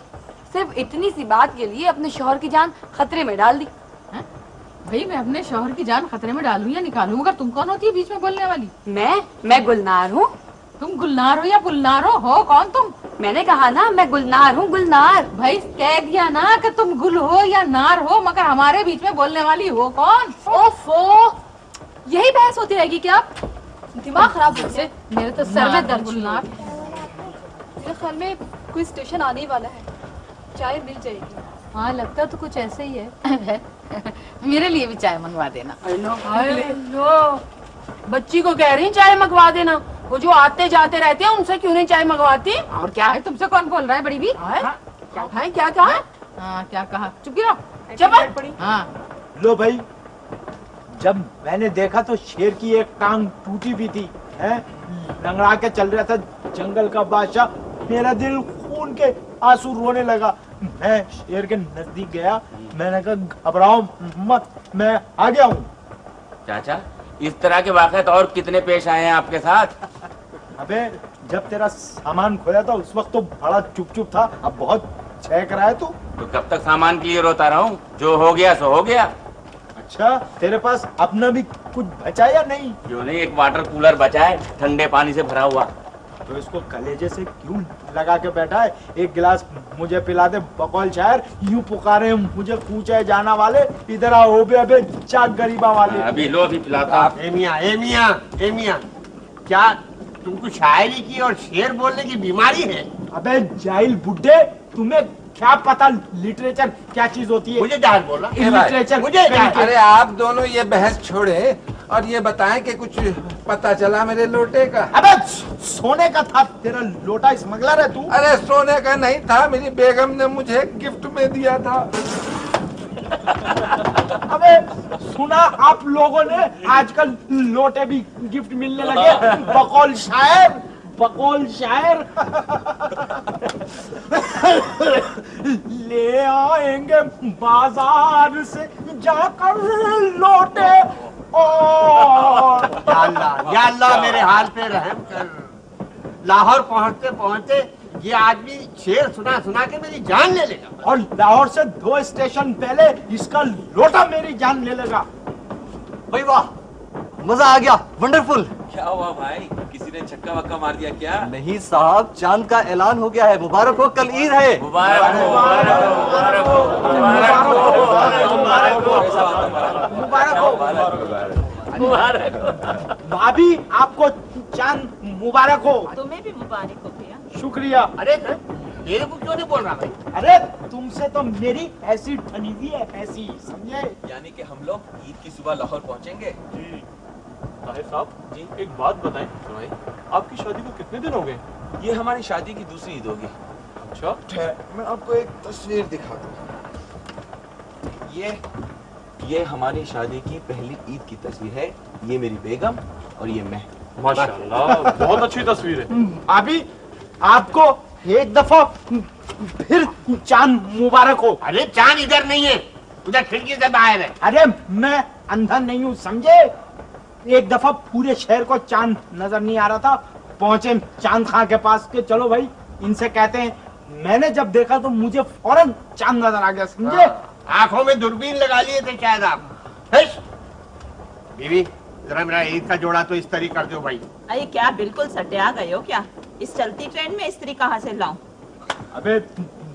Speaker 8: सिर्फ इतनी सी बात के लिए अपने शौहर की जान खतरे में डाल दी।
Speaker 4: भाई मैं अपने शौहर की जान खतरे में डालूं या निकालूं, मगर तुम कौन होती है बीच में बोलने वाली?
Speaker 8: मैं गुलनार हूँ।
Speaker 4: तुम गुलनार हो या गुलनार हो कौन तुम?
Speaker 8: मैंने कहा ना मैं गुलनार हूँ, गुलनार।
Speaker 4: भाई कह दिया ना कि तुम गुल हो या नार हो, मगर हमारे बीच में बोलने वाली हो कौन?
Speaker 8: ओफो, यही बहस होती रहेगी क्या? दिमाग खराब हो से
Speaker 4: मेरे तो सर में दर्द। गुलनार,
Speaker 8: मेरे ख्याल में कोई स्टेशन आने ही वाला है, चाय मिल जाएगी।
Speaker 4: हाँ लगता तो कुछ ऐसे ही है। मेरे लिए भी चाय मंगवा देना।
Speaker 7: लो, बच्ची को कह रही चाय मंगवा देना। वो जो आते जाते रहते हैं उनसे क्यों नहीं चाय मंगवाती?
Speaker 4: और क्या है, तुमसे कौन बोल रहा है बड़ी भी?
Speaker 7: क्या कहा?
Speaker 4: हाँ क्या कहा? चुप रहो।
Speaker 7: चुप।
Speaker 4: हाँ
Speaker 2: लो भाई, जब मैंने देखा तो शेर की एक टांग टूटी भी थी, लंगड़ा के चल रहा था जंगल का बादशाह। मेरा दिल खून के आंसू रोने लगा। मैं शेर के नजदीक गया, मैंने कहा घबराओ मत, मैं आ गया हूँ।
Speaker 12: चाचा, इस तरह के वाक़यात और कितने पेश आए हैं आपके साथ?
Speaker 2: अबे जब तेरा सामान खोया था उस वक्त तो बड़ा चुप था, अब बहुत चहक रहा है तू।
Speaker 12: तो कब तक सामान के लिए रोता रहा हूँ? जो हो गया सो हो गया।
Speaker 2: अच्छा, तेरे पास अपना भी कुछ बचा या नहीं?
Speaker 12: क्यों नहीं, एक वाटर कूलर बचा है, ठंडे पानी से भरा हुआ।
Speaker 2: तो इसको कलेजे से क्यों लगा के बैठा है? एक गिलास मुझे पिला दे बकौल शायर। यूं पुकारे मुझे कूचे जाना वाले, इधर आओ बे अबे चाक गरीबा वाले।
Speaker 12: अभी लो, अभी पिलाता।
Speaker 3: ए मियां, क्या तुमको शायरी की और शेर बोलने की बीमारी है?
Speaker 2: अबे जाहिल बुड्ढे, तुम्हें क्या पता लिटरेचर क्या चीज होती है?
Speaker 3: मुझे जहाज बोला
Speaker 2: लिटरेचर
Speaker 3: मुझे।
Speaker 13: अरे आप दोनों ये बहस छोड़े और ये बताएं कि कुछ पता चला मेरे लोटे का?
Speaker 2: अबे सोने का था तेरा लोटा, स्मगलर है तू।
Speaker 13: अरे सोने का नहीं था, मेरी बेगम ने मुझे गिफ्ट में दिया था।
Speaker 2: अबे सुना आप लोगों ने आजकल लोटे भी गिफ्ट मिलने लगे? बकौल शायर ले आएंगे बाजार से जाकर लोटे।
Speaker 3: या अल्लाह मेरे हाल पे रहम कर। लाहौर पहुंचते पहुंचते ये आदमी शेर सुना के मेरी जान ले लेगा,
Speaker 2: और लाहौर से 2 स्टेशन पहले इसका लोटा मेरी जान ले लेगा।
Speaker 10: भाई वाह, मजा आ गया, वंडरफुल।
Speaker 12: क्या हुआ भाई, किसी ने छक्का वक्का मार दिया क्या?
Speaker 10: नहीं साहब, चांद का ऐलान हो गया है। मुबारक हो, कल ईद है।
Speaker 2: मुबारक हो भाभी, आपको चांद मुबारक हो।
Speaker 14: तुम्हें भी मुबारक हो भैया।
Speaker 2: शुक्रिया।
Speaker 3: अरे तेरे को क्यों नहीं बोल रहा भाई?
Speaker 2: अरे तुमसे तो मेरी ऐसी ठनीदी है, ऐसी, समझे?
Speaker 12: यानी कि हम लोग ईद की सुबह लाहौर पहुंचेंगे।
Speaker 11: जी साहब जी, एक बात बताएं, आपकी शादी को कितने दिन हो गए?
Speaker 12: ये हमारी शादी की दूसरी ईद होगी।
Speaker 11: अच्छा,
Speaker 13: मैं आपको एक तस्वीर दिखाता
Speaker 12: हूँ। ये हमारी शादी की पहली ईद की तस्वीर है। ये मेरी बेगम और ये मैं।
Speaker 11: माशाल्लाह, बहुत अच्छी तस्वीर है।
Speaker 2: अभी आपको एक दफा फिर चांद मुबारक हो।
Speaker 3: अरे चांद इधर नहीं है, उधर खिड़की से बाहर है।
Speaker 2: अरे मैं अंधा नहीं हूँ समझे। एक दफा पूरे शहर को चांद नजर नहीं आ रहा था, पहुंचे चांद खां के पास के चलो भाई इनसे कहते हैं। मैंने जब देखा तो मुझे फौरन चांद नजर आ गया समझे।
Speaker 3: आंखों में दूरबीन लगा लिए थे शायद आप। बीवी जरा मेरा ईद का जोड़ा तो इस्त्री कर दो भाई।
Speaker 14: अरे क्या बिल्कुल सटिया गए हो क्या? इस चलती ट्रेन में इस्त्री कहाँ से लाऊं?
Speaker 2: अबे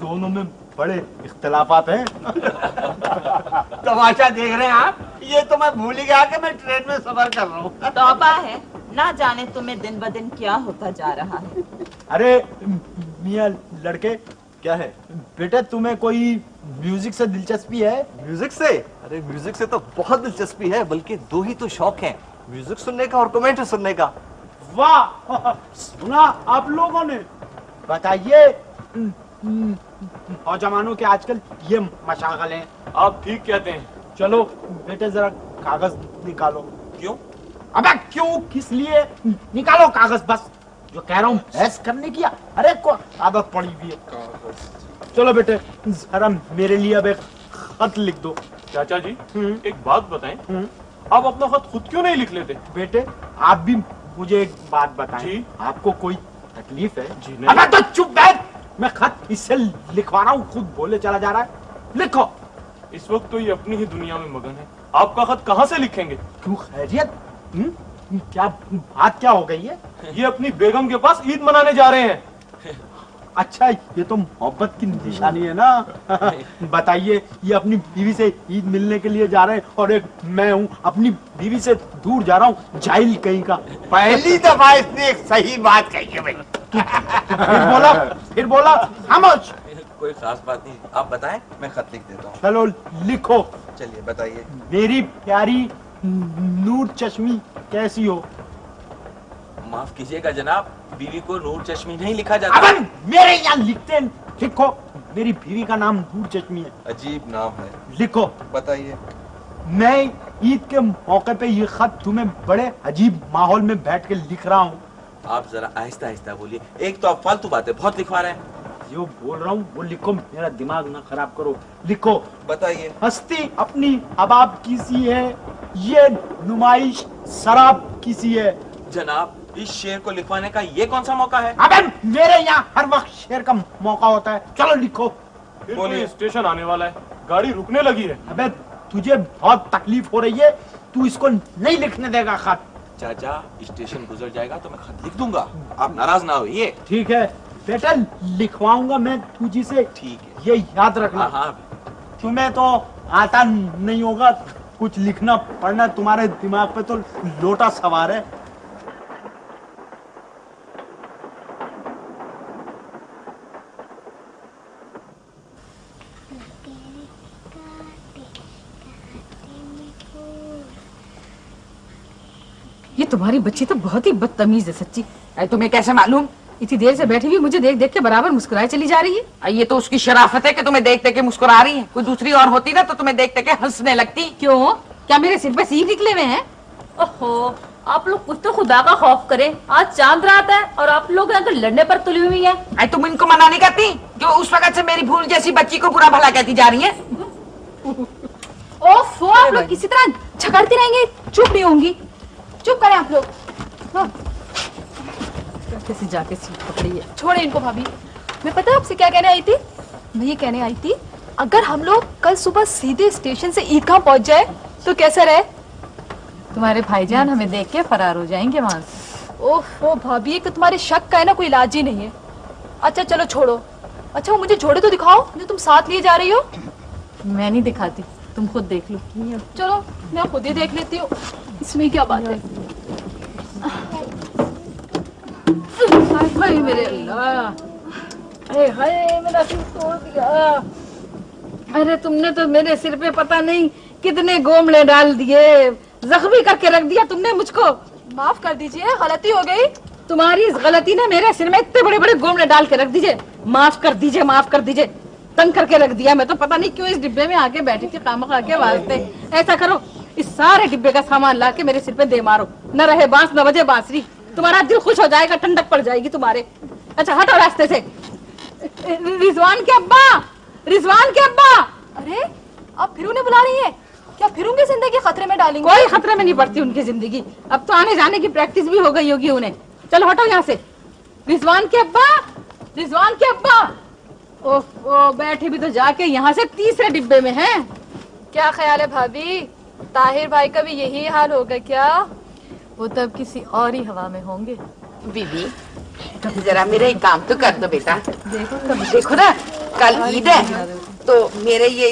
Speaker 2: दोनों में बड़े इख्तिलाफात हैं।
Speaker 3: तमाशा देख रहे हैं आप? ये तो मैं भूल ही गया कि मैं ट्रेन में सफर कर रहा हूँ।
Speaker 14: तौबा है, ना जाने तुम्हें दिन ब दिन क्या होता जा रहा है।
Speaker 2: अरे मियाँ लड़के क्या है बेटे, तुम्हें कोई म्यूजिक से दिलचस्पी है?
Speaker 10: म्यूजिक से? अरे म्यूजिक से तो बहुत दिलचस्पी है, बल्कि दो ही तो शौक हैं, म्यूजिक सुनने का और कमेंट्री सुनने का।
Speaker 2: वाह, सुना आप लोगों ने? बताइए नौजवानों के आजकल ये मशागल हैं।
Speaker 11: आप ठीक कहते हैं।
Speaker 2: चलो बेटे जरा कागज निकालो।
Speaker 12: क्यों?
Speaker 2: अबे क्यों किस लिए? निकालो कागज, बस जो कह रहा हूँ बहस करने की अरे को आदत पड़ी हुई है। चलो बेटे जरा मेरे लिए अब एक खत लिख दो।
Speaker 11: चाचा जी एक बात बताएं, आप अपना खत खुद क्यों नहीं लिख लेते?
Speaker 2: बेटे आप भी मुझे एक बात बताएं, आपको कोई तकलीफ है?
Speaker 11: जी नहीं।
Speaker 2: अबे तो चुप बैठ, मैं खत इससे लिखवा रहा हूँ, खुद बोले चला जा रहा है। लिखो।
Speaker 11: इस वक्त तो ये अपनी ही दुनिया में मगन है, आपका खत कहाँ से लिखेंगे?
Speaker 2: क्यों खैरियत? क्या बात क्या हो गई है?
Speaker 11: ये अपनी बेगम के पास ईद मनाने जा रहे हैं।
Speaker 2: अच्छा ये तो मोहब्बत की निशानी है ना। बताइए, ये अपनी बीवी से ईद मिलने के लिए जा रहे हैं और एक मैं हूँ अपनी बीवी से दूर जा रहा हूँ, जाहिल कहीं का।
Speaker 3: पहली दफा इसने एक सही बात कही है भाई।
Speaker 2: फिर बोला खामोश।
Speaker 12: कोई खास बात नहीं, आप बताएं मैं खत लिख देता हूँ।
Speaker 2: चलो लिखो।
Speaker 12: चलिए बताइए।
Speaker 2: मेरी प्यारी नूर चश्मी कैसी हो?
Speaker 12: माफ कीजिएगा जनाब, बीवी को नूर चश्मी नहीं लिखा जाता।
Speaker 2: अबे मेरे यहाँ लिखते हैं। लिखो, मेरी बीवी का नाम नूर चश्मी है।
Speaker 12: अजीब नाम है।
Speaker 2: लिखो।
Speaker 12: बताइए।
Speaker 2: मैं ईद के मौके पे ये खत तुम्हें बड़े अजीब माहौल में बैठ के लिख रहा हूँ।
Speaker 12: आप जरा आहिस्ता आहिस्ता बोलिए, एक तो आप फालतू बातें बहुत लिखवा रहे हैं।
Speaker 2: जो बोल रहा हूँ वो लिखो, मेरा दिमाग ना खराब करो। लिखो।
Speaker 12: बताइए।
Speaker 2: हस्ती अपनी अबाब की सी है, ये नुमाइश शराब की सी है।
Speaker 12: जनाब इस शेर को लिखवाने का ये कौन सा मौका है?
Speaker 2: अबे मेरे यहाँ हर वक्त शेर का मौका होता है। चलो लिखो।
Speaker 11: बोलिए। स्टेशन आने वाला है, गाड़ी रुकने लगी है।
Speaker 2: अबे तुझे बहुत तकलीफ हो रही है, तू इसको नहीं लिखने देगा खत।
Speaker 12: चाचा स्टेशन गुजर जाएगा तो मैं खत लिख दूंगा, आप नाराज ना होइए।
Speaker 2: ठीक है बेटा, लिखवाऊंगा मैं तुझी से।
Speaker 12: ठीक है,
Speaker 2: ये याद रखना।
Speaker 12: हाँ।
Speaker 2: तुम्हें तो आता नहीं होगा कुछ लिखना पढ़ना, तुम्हारे दिमाग पे तो लोटा सवार है।
Speaker 4: ये तुम्हारी बच्ची तो बहुत ही बदतमीज है सच्ची। अरे तुम्हें कैसे मालूम? इतनी देर से बैठी हुई मुझे देख देख के बराबर मुस्कुराए चली जा रही है।
Speaker 5: ये तो उसकी शराफत है कि तुम्हें देख देख के मुस्कुरा रही है। कोई दूसरी और होती ना तो तुम्हें देख देख के हंसने लगती।
Speaker 4: क्यों? क्या मेरे सिर पे सीर निकले हुए हैं?
Speaker 8: ओहो, आप लोग कुछ तो खुदा का खौफ करें। आज चांद रात है और आप लोग यहाँ तो लड़ने पर तुली हुई है।
Speaker 5: अरे तुम इनको मना नहीं करती जो उस वक्त से मेरी भूल जैसी बच्ची को बुरा भला कहती जा रही है?
Speaker 8: ओफो, आप लोग किसी तरह झगड़ती रहेंगे, चुप नहीं होंगी। चुप करें आप लोग। हाँ।
Speaker 4: कैसे जाके सीट पकड़ी है।
Speaker 8: छोड़े इनको भाभी। मैं पता है आपसे क्या कहने आई थी? मैं ये कहने आई थी, अगर हम लोग कल सुबह सीधे स्टेशन से ईदगाह पहुंच जाए तो कैसा रहे?
Speaker 4: तुम्हारे भाईजान हमें देख के फरार हो जाएंगे वहां से।
Speaker 8: ओहो भाभी, एक तो तुम्हारे शक का है ना कोई इलाज ही नहीं है। अच्छा चलो छोड़ो। अच्छा वो मुझे जोड़े तो दिखाओ जो तुम साथ लिए जा रही हो।
Speaker 4: मैं नहीं दिखाती, तुम खुद देख लो।
Speaker 8: चलो मैं खुद ही देख लेती हूँ, इसमें क्या बात है।
Speaker 4: हाय मेरे अल्लाह, अरे हाय मेरा सिर तोड़ दिया। अरे तुमने तो मेरे सिर पे पता नहीं कितने गोमड़े डाल दिए, जख्मी करके रख दिया तुमने मुझको।
Speaker 8: माफ कर दीजिए, गलती हो गई।
Speaker 4: तुम्हारी इस गलती ने मेरे सिर में इतने बड़े बड़े गोमड़े डाल के रख दीजिए। माफ कर दीजिए, माफ कर दीजिए। तंग करके रख दिया। मैं तो पता नहीं क्यों इस डिब्बे में आके बैठी थी खामखा के वास्ते। ऐसा करो, इस सारे डिब्बे का सामान ला के मेरे सिर पे दे मारो। न रहे बांस न बजे बांसुरी, तुम्हारा दिल खुश हो जाएगा, ठंडक पड़ जाएगी तुम्हारे। अच्छा हटो रास्ते से। रिजवान के अब्बा, रिजवान के अब्बा।
Speaker 8: अरे आप फिर उन्हें बुला रही हैं? क्या फिर उनकी जिंदगी खतरे में डालेंगे?
Speaker 4: कोई खतरे में नहीं पड़ती उनकी जिंदगी। अब तो आने जाने की प्रैक्टिस भी हो गई होगी उन्हें। चलो हटो यहाँ से। रिजवान के अब्बा, रिजवान के अब्बा। ओ बैठे भी तो जाके यहाँ से तीसरे डिब्बे में हैं।
Speaker 8: क्या ख्याल है भाभी, ताहिर भाई का भी यही हाल होगा क्या?
Speaker 4: वो तब किसी और ही हवा में होंगे।
Speaker 5: बीबी जरा मेरा एक काम तो कर दो बेटा। देखो ना, कल ईद है तो मेरे ये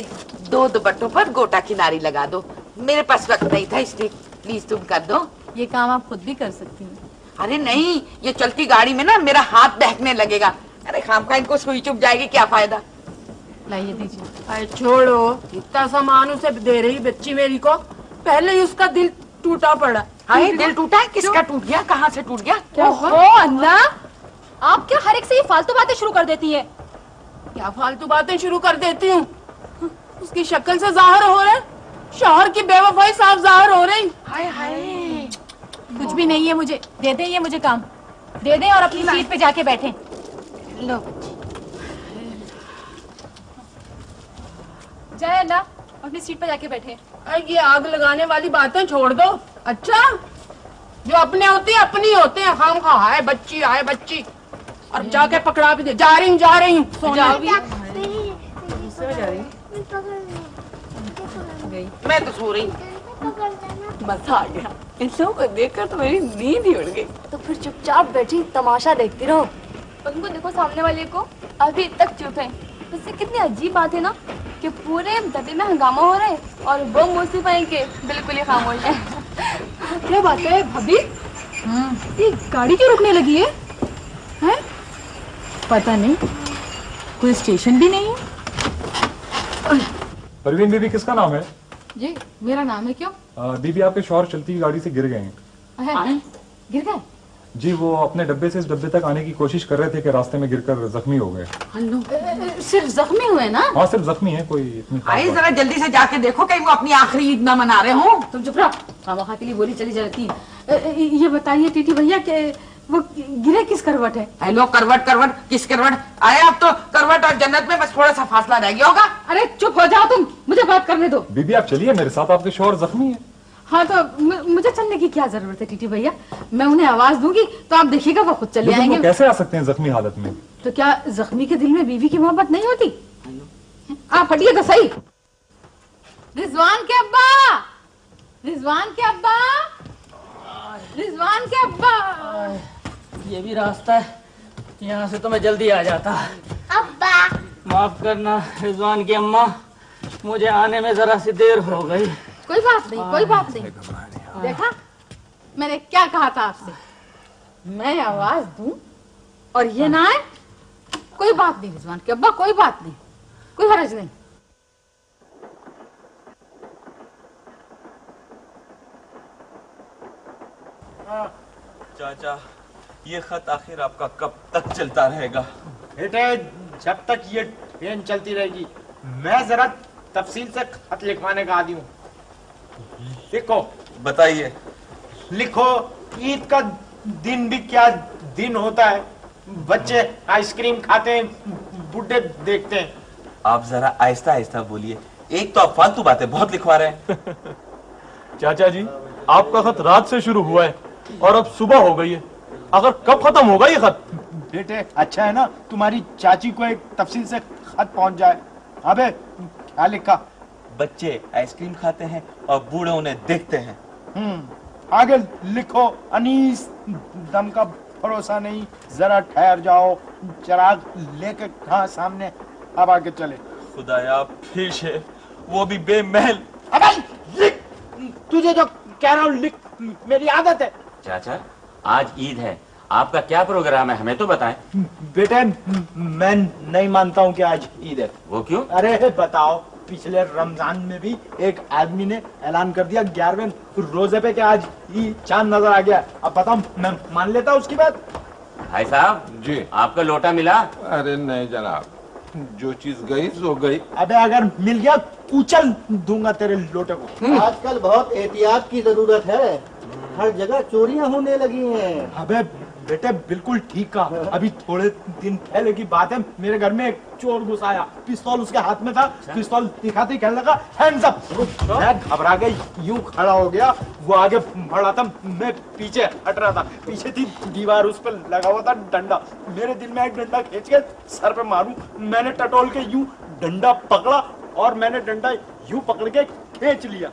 Speaker 5: 2 दुपट्टों पर गोटा किनारी लगा दो। मेरे पास वक्त नहीं था इसलिए प्लीज तुम कर दो।
Speaker 4: ये काम आप खुद भी कर सकती हैं।
Speaker 5: अरे नहीं, ये चलती गाड़ी में ना मेरा हाथ बहकने लगेगा। अरे खामखा इनको सुई चुभ जाएगी, क्या फायदा।
Speaker 4: लाइए दीजिए।
Speaker 7: अरे छोड़ो, इतना सामान उसे दे रही बच्ची मेरी को, पहले ही उसका दिल टूटा पड़ा।
Speaker 5: हाय, दिल टूटा है? किसका टूट गया? कहाँ से टूट गया?
Speaker 8: ओहो अल्लाह, आप क्या हर एक से ये फालतू बातें शुरू कर देती हैं?
Speaker 7: क्या फालतू बातें शुरू कर देती हूँ? उसकी शक्ल से जाहिर हो रहा है, शौहर की बेवफाई साफ जाहिर हो रही।
Speaker 5: हाय हाय,
Speaker 8: कुछ भी नहीं है मुझे, दे दें ये मुझे काम, दे दें और अपनी सीट पे जाके बैठें।
Speaker 5: लो
Speaker 8: जय अल्लाह, अपनी सीट पे जाके बैठे।
Speaker 7: ये आग लगाने वाली बातें छोड़ दो। अच्छा, जो अपने होते हैं अपनी होते हैं। खामखा हाय बच्ची, हाय बच्ची, और जाके पकड़ा भी दे। जा रही हूँ सोना भी। मैं तो सो रही हूँ।
Speaker 8: मजा आ गया, इन लोगों को देखकर तो मेरी नींद ही उड़ गई। तो फिर चुपचाप बैठी तमाशा देखती रहो। उनको देखो, सामने वाले को अभी तक चुप है। उससे कितनी अजीब बात है ना कि पूरे डब्बे में हंगामा हो रहा है और वो मुंह पाएं के बिल्कुल ही खामोश है। क्या बात है भाभी, ये गाड़ी क्यों रुकने लगी है? हैं?
Speaker 4: पता नहीं, कोई स्टेशन भी नहीं है।
Speaker 11: परवीन बीबी किसका नाम है?
Speaker 4: जी मेरा नाम है। क्यों?
Speaker 11: बीबी आपके शौहर चलती गाड़ी से गिर गए हैं।
Speaker 4: गिर गए?
Speaker 11: जी, वो अपने डब्बे से इस डब्बे तक आने की कोशिश कर रहे थे कि रास्ते में गिरकर जख्मी हो गए।
Speaker 4: सिर्फ जख्मी हुए ना?
Speaker 11: हाँ, सिर्फ जख्मी है, कोई इतनी खास
Speaker 5: आई
Speaker 11: बात
Speaker 5: जरा जल्दी से जाके देखो कहीं वो अपनी आखिरी ईद ना मना रहे हो।
Speaker 4: तुम चुप रहो, खामखा के लिए बोली चली जाती है। ये बताइए टीटी भैया कि वो गिरे किस करवट है?
Speaker 5: हेलो, करवट करवट किस करवट? आए अब तो करवट और जन्नत में बस थोड़ा सा फासला रह गया होगा।
Speaker 4: अरे चुप हो जाओ तुम, मुझे बात करने दो।
Speaker 11: बीबी आप चलिए मेरे साथ, आपके शौहर जख्मी है।
Speaker 4: हाँ तो मुझे चलने की क्या जरूरत है टीटी भैया? मैं उन्हें आवाज दूंगी तो आप देखिएगा वो खुद चले आएंगे।
Speaker 11: वो कैसे आ सकते हैं जख्मी हालत में?
Speaker 4: तो क्या जख्मी के दिल में बीवी की मोहब्बत नहीं होती? आप हटिए तो सही। रिजवान के अब्बा, रिजवान के अब्बा, रिजवान के अब्बा।
Speaker 1: ये भी रास्ता है, यहाँ से तो मैं जल्दी आ जाता।
Speaker 4: अब्बा
Speaker 1: माफ करना रिजवान की अम्मा, मुझे आने में जरा सी देर हो गई।
Speaker 4: कोई बात नहीं, कोई बात नहीं। देखा मैंने क्या कहा था आपसे, मैं आवाज दूं और ये ना आए, कोई बात नहीं रिजवान के अब्बा, कोई बात नहीं, कोई हर्ज नहीं।
Speaker 12: चाचा, ये खत आखिर आपका कब तक चलता रहेगा?
Speaker 2: बेटे, जब तक ये ट्रेन चलती रहेगी। मैं जरा तफसील से खत लिखवाने का आदी हूँ। लिखो।
Speaker 12: बताइए।
Speaker 2: लिखो, ईद का दिन भी क्या दिन होता है। बच्चे आइसक्रीम खाते हैं, बुड्ढे देखते हैं।
Speaker 12: आप जरा आहिस्ता आहिस्ता बोलिए, एक तो आप फालतू बातें बहुत लिखवा रहे हैं।
Speaker 11: चाचा जी, आपका खत रात से शुरू हुआ है और अब सुबह हो गई है। अगर कब खत्म होगा ये खत?
Speaker 2: बेटे, अच्छा है ना तुम्हारी चाची को एक तफसील से खत पहुंच जाए। अबे क्या लिखा?
Speaker 12: बच्चे आइसक्रीम खाते हैं और बूढ़े उन्हें देखते हैं।
Speaker 2: आगे लिखो, अनीस दम का भरोसा नहीं, जरा ठहर जाओ, चिराग लेके कहाँ सामने, अब आगे चले।
Speaker 12: खुदाया फिर से, वो भी बेमहल।
Speaker 2: अबे लिख, तुझे जो कह रहा हूँ लिख, मेरी आदत है।
Speaker 15: चाचा, आज ईद है, आपका क्या प्रोग्राम है हमें तो बताएं।
Speaker 2: बेटे, मैं नहीं मानता हूँ कि आज ईद है।
Speaker 15: वो क्यों?
Speaker 2: अरे बताओ, पिछले रमजान में भी एक आदमी ने ऐलान कर दिया 11वें रोजे पे कि आज ईद चांद नजर आ गया। अब बताओ, मैं मान लेता उसकी बात?
Speaker 15: भाई साहब
Speaker 13: जी,
Speaker 15: आपका लोटा मिला?
Speaker 13: अरे नहीं जनाब, जो चीज गई सो गई।
Speaker 2: अबे अगर मिल गया कुचल दूंगा तेरे लोटे को।
Speaker 16: आजकल बहुत एहतियात की जरूरत है, हर जगह चोरियां होने लगी हैं।
Speaker 2: अबे बेटे बिल्कुल ठीक कहा। अभी थोड़े दिन पहले की बात है, मेरे घर में एक चोर घुस आया, पिस्तौल उसके हाथ में था, पिस्तौल दिखाते ही कहने लगा हैंड्स अप। मैं घबरा गई, यूं खड़ा हो गया, वो आगे बढ़ा था, मैं पीछे हट रहा था, पीछे थी दीवार, उस पर लगा हुआ था डंडा। मेरे दिल में एक डंडा खींच के सर पे मारूं, मैंने टटोल के यूं डंडा पकड़ा और मैंने डंडा यूं पकड़ के खींच लिया।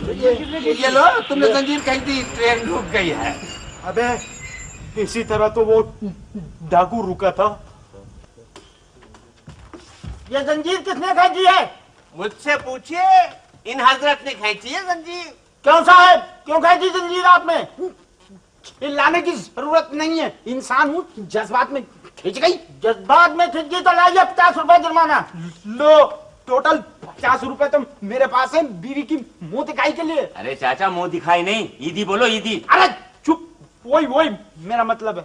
Speaker 13: ये लो, तुमने जंजीर कही थी, ट्रेन रुक गई है।
Speaker 2: अबे इसी तरह तो वो डाकू रुका था।
Speaker 3: ये जंजीर किसने खींची है? मुझसे पूछिए, इन हजरत ने खींची है जंजीर।
Speaker 2: क्यों साहब, क्यों खींची जंजीर आपने? लाने की जरूरत नहीं है, इंसान हूँ, जज्बात में खींच गई। जज्बात में खींच गई तो लाइए 50 रुपए जुर्माना। लो, टोटल 50 रुपए तो मेरे पास है, बीवी की मुंह दिखाई के लिए।
Speaker 15: अरे चाचा मुंह दिखाई नहीं, ईदी बोलो ईदी।
Speaker 2: अरे चुप, वही मेरा मतलब है।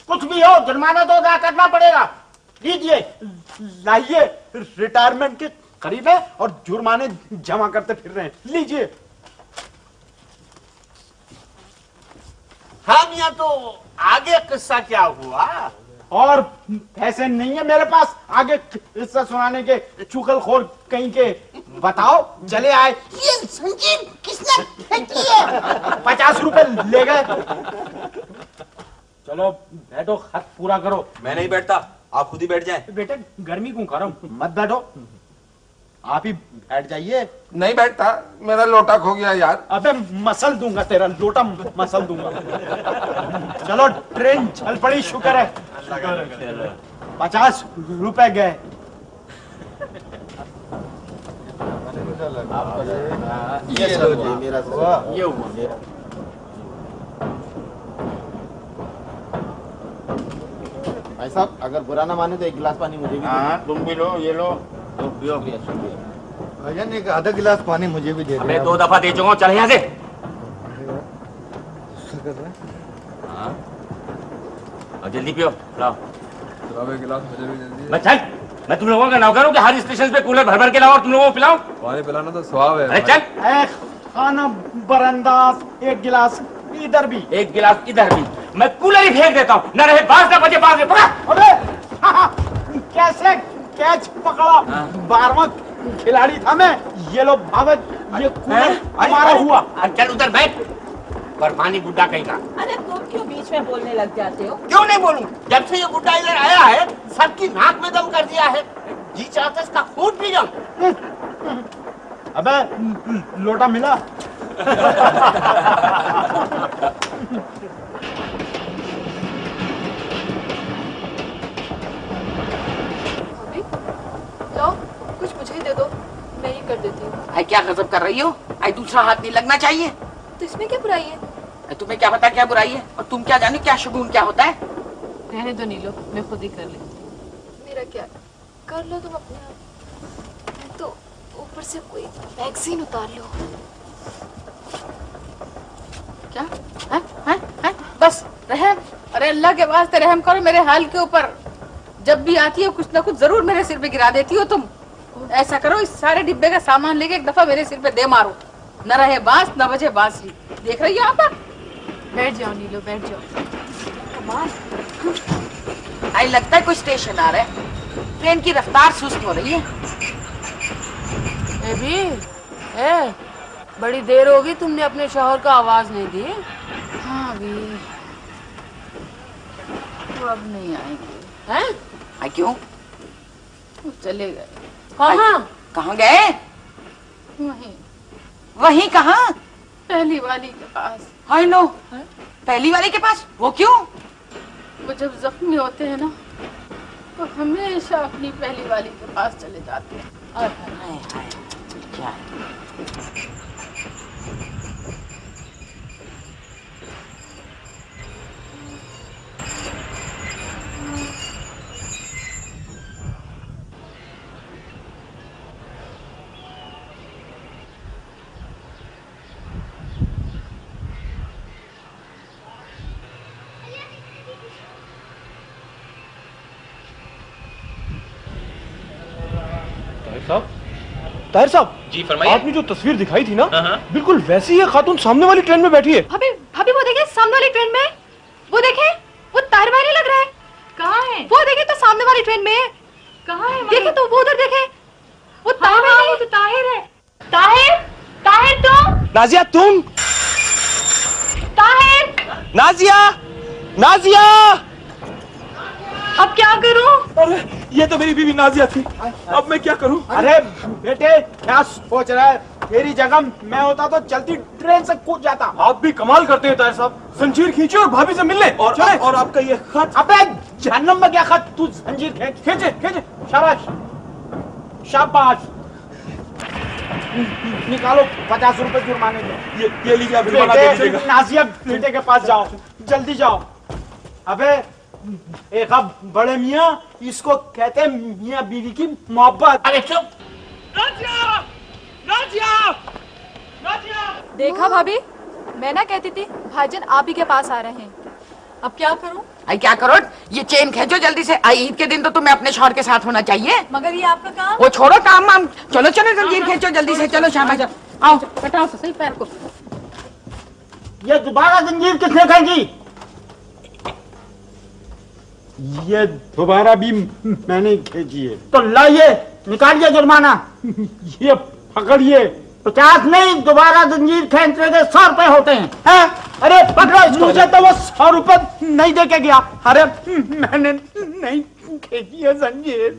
Speaker 2: कुछ भी हो, जुर्माना तो अदा करना पड़ेगा। लीजिए, लाइए, रिटायरमेंट के करीब है और जुर्माने जमा करते फिर रहे हैं, लीजिए।
Speaker 3: हाँ मियां, तो आगे किस्सा क्या हुआ?
Speaker 2: और पैसे नहीं है मेरे पास आगे किस्सा सुनाने के, चुगलखोर कहीं के। बताओ, चले आए।
Speaker 3: ये संजीव किसने फेंकी है?
Speaker 2: 50 रुपए ले गए। चलो बैठो, खत पूरा करो।
Speaker 12: मैं नहीं बैठता, आप खुद ही बैठ जाएं।
Speaker 2: बेटे गर्मी क्यों कर रहा हूं, मत बैठो, आप ही बैठ जाइए।
Speaker 13: नहीं बैठता, मेरा लोटा खो गया यार।
Speaker 2: अबे मसल दूंगा, तेरा लोटा मसल दूंगा। चलो ट्रेन चल पड़ी, शुक्र है। 50 रुपए गए।
Speaker 16: ये लो जी, मेरा ये हुआ। भाई साहब, अगर बुरा ना माने तो एक गिलास पानी मुझे भी।
Speaker 1: हाँ, तुम भी लो, ये लो।
Speaker 16: भैया एक आधा गिलास पानी मुझे भी दे दो।
Speaker 15: मैं 2 दफा दे चुका हूँ, चल यहाँ से। हाँ, और जल्दी पियो, लाओ।
Speaker 11: गिलास मुझे भी जल्दी।
Speaker 15: मैं चल, मैं तुम लोगों का नौकर हूँ कि हर स्टेशन पे कूलर भर भर के लाओ और तुम लोगों को पिलाओ।
Speaker 11: पानी पिलाना तो स्वाब है।
Speaker 15: अरे चल।
Speaker 2: खाना बरंदाज, एक गिलास इधर भी,
Speaker 15: एक गिलास इधर भी। मैं कूलर ही फेंक देता हूँ, न रहे बाज न बजे बाज में। पकड़ा।
Speaker 2: अबे कैसे कैच पकड़ा? 12वां खिलाड़ी था मैं। ये लो भावत, ये कूलर हमारा हुआ।
Speaker 15: चल उधर बैठ, बर्फानी बुड्ढा कहीं का।
Speaker 14: अरे तुम क्यों बीच में बोलने लग जाते हो?
Speaker 3: क्यों नहीं बोलूं? जब से ये बुड्ढा इधर आया है, सबकी नाक में दम कर दिया है। जी चाहता इसका खून पी जाऊं।
Speaker 2: अबे लोटा मिला?
Speaker 8: लो, कुछ मुझे ही दे दो, मैं ही कर देती हूँ।
Speaker 5: आई क्या गजब कर रही हो? आई दूसरा हाथ नहीं लगना चाहिए।
Speaker 8: तो इसमें क्या बुराई है?
Speaker 5: तुम्हें क्या पता क्या बुराई है? और तुम क्या जानो क्या शगुन क्या होता है?
Speaker 4: रहने दो नीलो, मैं खुद ही कर लेती।
Speaker 8: मेरा क्या, कर लो तुम अपने आप। तो ऊपर से कोई वैक्सीन उतार लो।
Speaker 4: क्या है? बस रहम, अरे अल्लाह के वास्ते रहम करो मेरे हाल के ऊपर। जब भी आती हो कुछ ना कुछ जरूर मेरे सिर पे गिरा देती हो तुम। ऐसा करो, इस सारे डिब्बे का सामान लेके एक दफा मेरे सिर पे दे मारो, न रहे बांस न बजे बांसुरी। देख रही हो आप? बैठ जाओ नीलो, बैठ जाओ।
Speaker 5: कमाल, आई लगता है कोई स्टेशन आ रहा है। ट्रेन की रफ्तार सुस्त हो रही है।
Speaker 7: बड़ी देर होगी, तुमने अपने शौहर का आवाज नहीं दी।
Speaker 4: हाँ भी, वो अब नहीं आएंगे।
Speaker 5: हैं? आई क्यों?
Speaker 4: वो चले गए।
Speaker 5: कहाँ? कहाँ गए? वहीं कहाँ?
Speaker 4: पहली वाली के पास।
Speaker 5: हाय लो, पहली वाली के पास? वो क्यों?
Speaker 4: वो जब जख्मी होते हैं ना, तो हमेशा अपनी पहली वाली के पास चले जाते हैं।
Speaker 5: हाय हाय, क्या है?
Speaker 11: ताहिर साहब
Speaker 12: जी फरमाइए।
Speaker 11: आपने जो तस्वीर दिखाई थी ना, बिल्कुल वैसी ही खातून सामने वाली ट्रेन में बैठी है।
Speaker 8: भाभी, भाभी वो देखिए सामने वाली ट्रेन में। वो देखे, वो ताहिर भाई नहीं लग रहा है।
Speaker 4: कहाँ है?
Speaker 8: वो देखे तो सामने वाली ट्रेन में है।
Speaker 4: कहाँ है?
Speaker 8: देखे तो वो उधर देखे, वो ताहिर
Speaker 4: हाँ,
Speaker 8: भाई
Speaker 4: वो तो ताहिर है।
Speaker 8: ताहिर, ताहिर तुम?
Speaker 12: नाजिया तुम?
Speaker 8: ताहिर,
Speaker 12: नाजिया, नाजिया!
Speaker 8: अब क्या करूं?
Speaker 11: अरे ये तो मेरी बीवी नाजिया थी, अब मैं क्या करूं?
Speaker 2: अरे बेटे क्या सोच रहा है? तेरी जगह मैं होता तो चलती ट्रेन से कूद जाता।
Speaker 11: आप भी कमाल करते हैं ताहिर साहब, जंजीर खींचे और भाभी से मिलने और आपका ये खत।
Speaker 2: अबे जहन्नम में क्या खत, तू जंजीर खींचे खींचे। शाबाश शाबाश, निकालो 50 रुपए जुर्माने के।
Speaker 11: ये लीजिए, आप जुर्माना दे दीजिएगा।
Speaker 2: नाजिया बेटे के पास जाओ, जल्दी जाओ। अबे एक अब बड़े मियाँ, इसको कहते हैं मियाँ बीवी की मोहब्बत।
Speaker 5: अरे चुप।
Speaker 11: नाजिया, नाजिया, नाजिया!
Speaker 8: देखा भाभी, मैं ना कहती थी भाईजान आप ही के पास आ रहे हैं।
Speaker 4: अब क्या करूं?
Speaker 5: आई क्या करो, ये चेन खींचो जल्दी से। आई ईद के दिन तो तुम्हें अपने शौहर के साथ होना चाहिए।
Speaker 4: मगर ये आपका काम।
Speaker 5: वो छोड़ो काम वाम, चलो चलो जंजीर खींचो जल्दी से, चलो शाबाश आओ।
Speaker 4: हटाओ तो सही पैर को।
Speaker 2: ये दोबारा जंजीर किसने खींची? ये दोबारा भी मैंने खींची है। तो लाइए, निकालिए जुर्माना। ये पकड़िए, 50 नहीं, दोबारा जंजीर खींचने के 100 रुपए होते हैं। अरे पकड़ो इसको। मुझे तो वो 100 रुपए नहीं दे के गया। अरे मैंने नहीं खींची है जंजीर।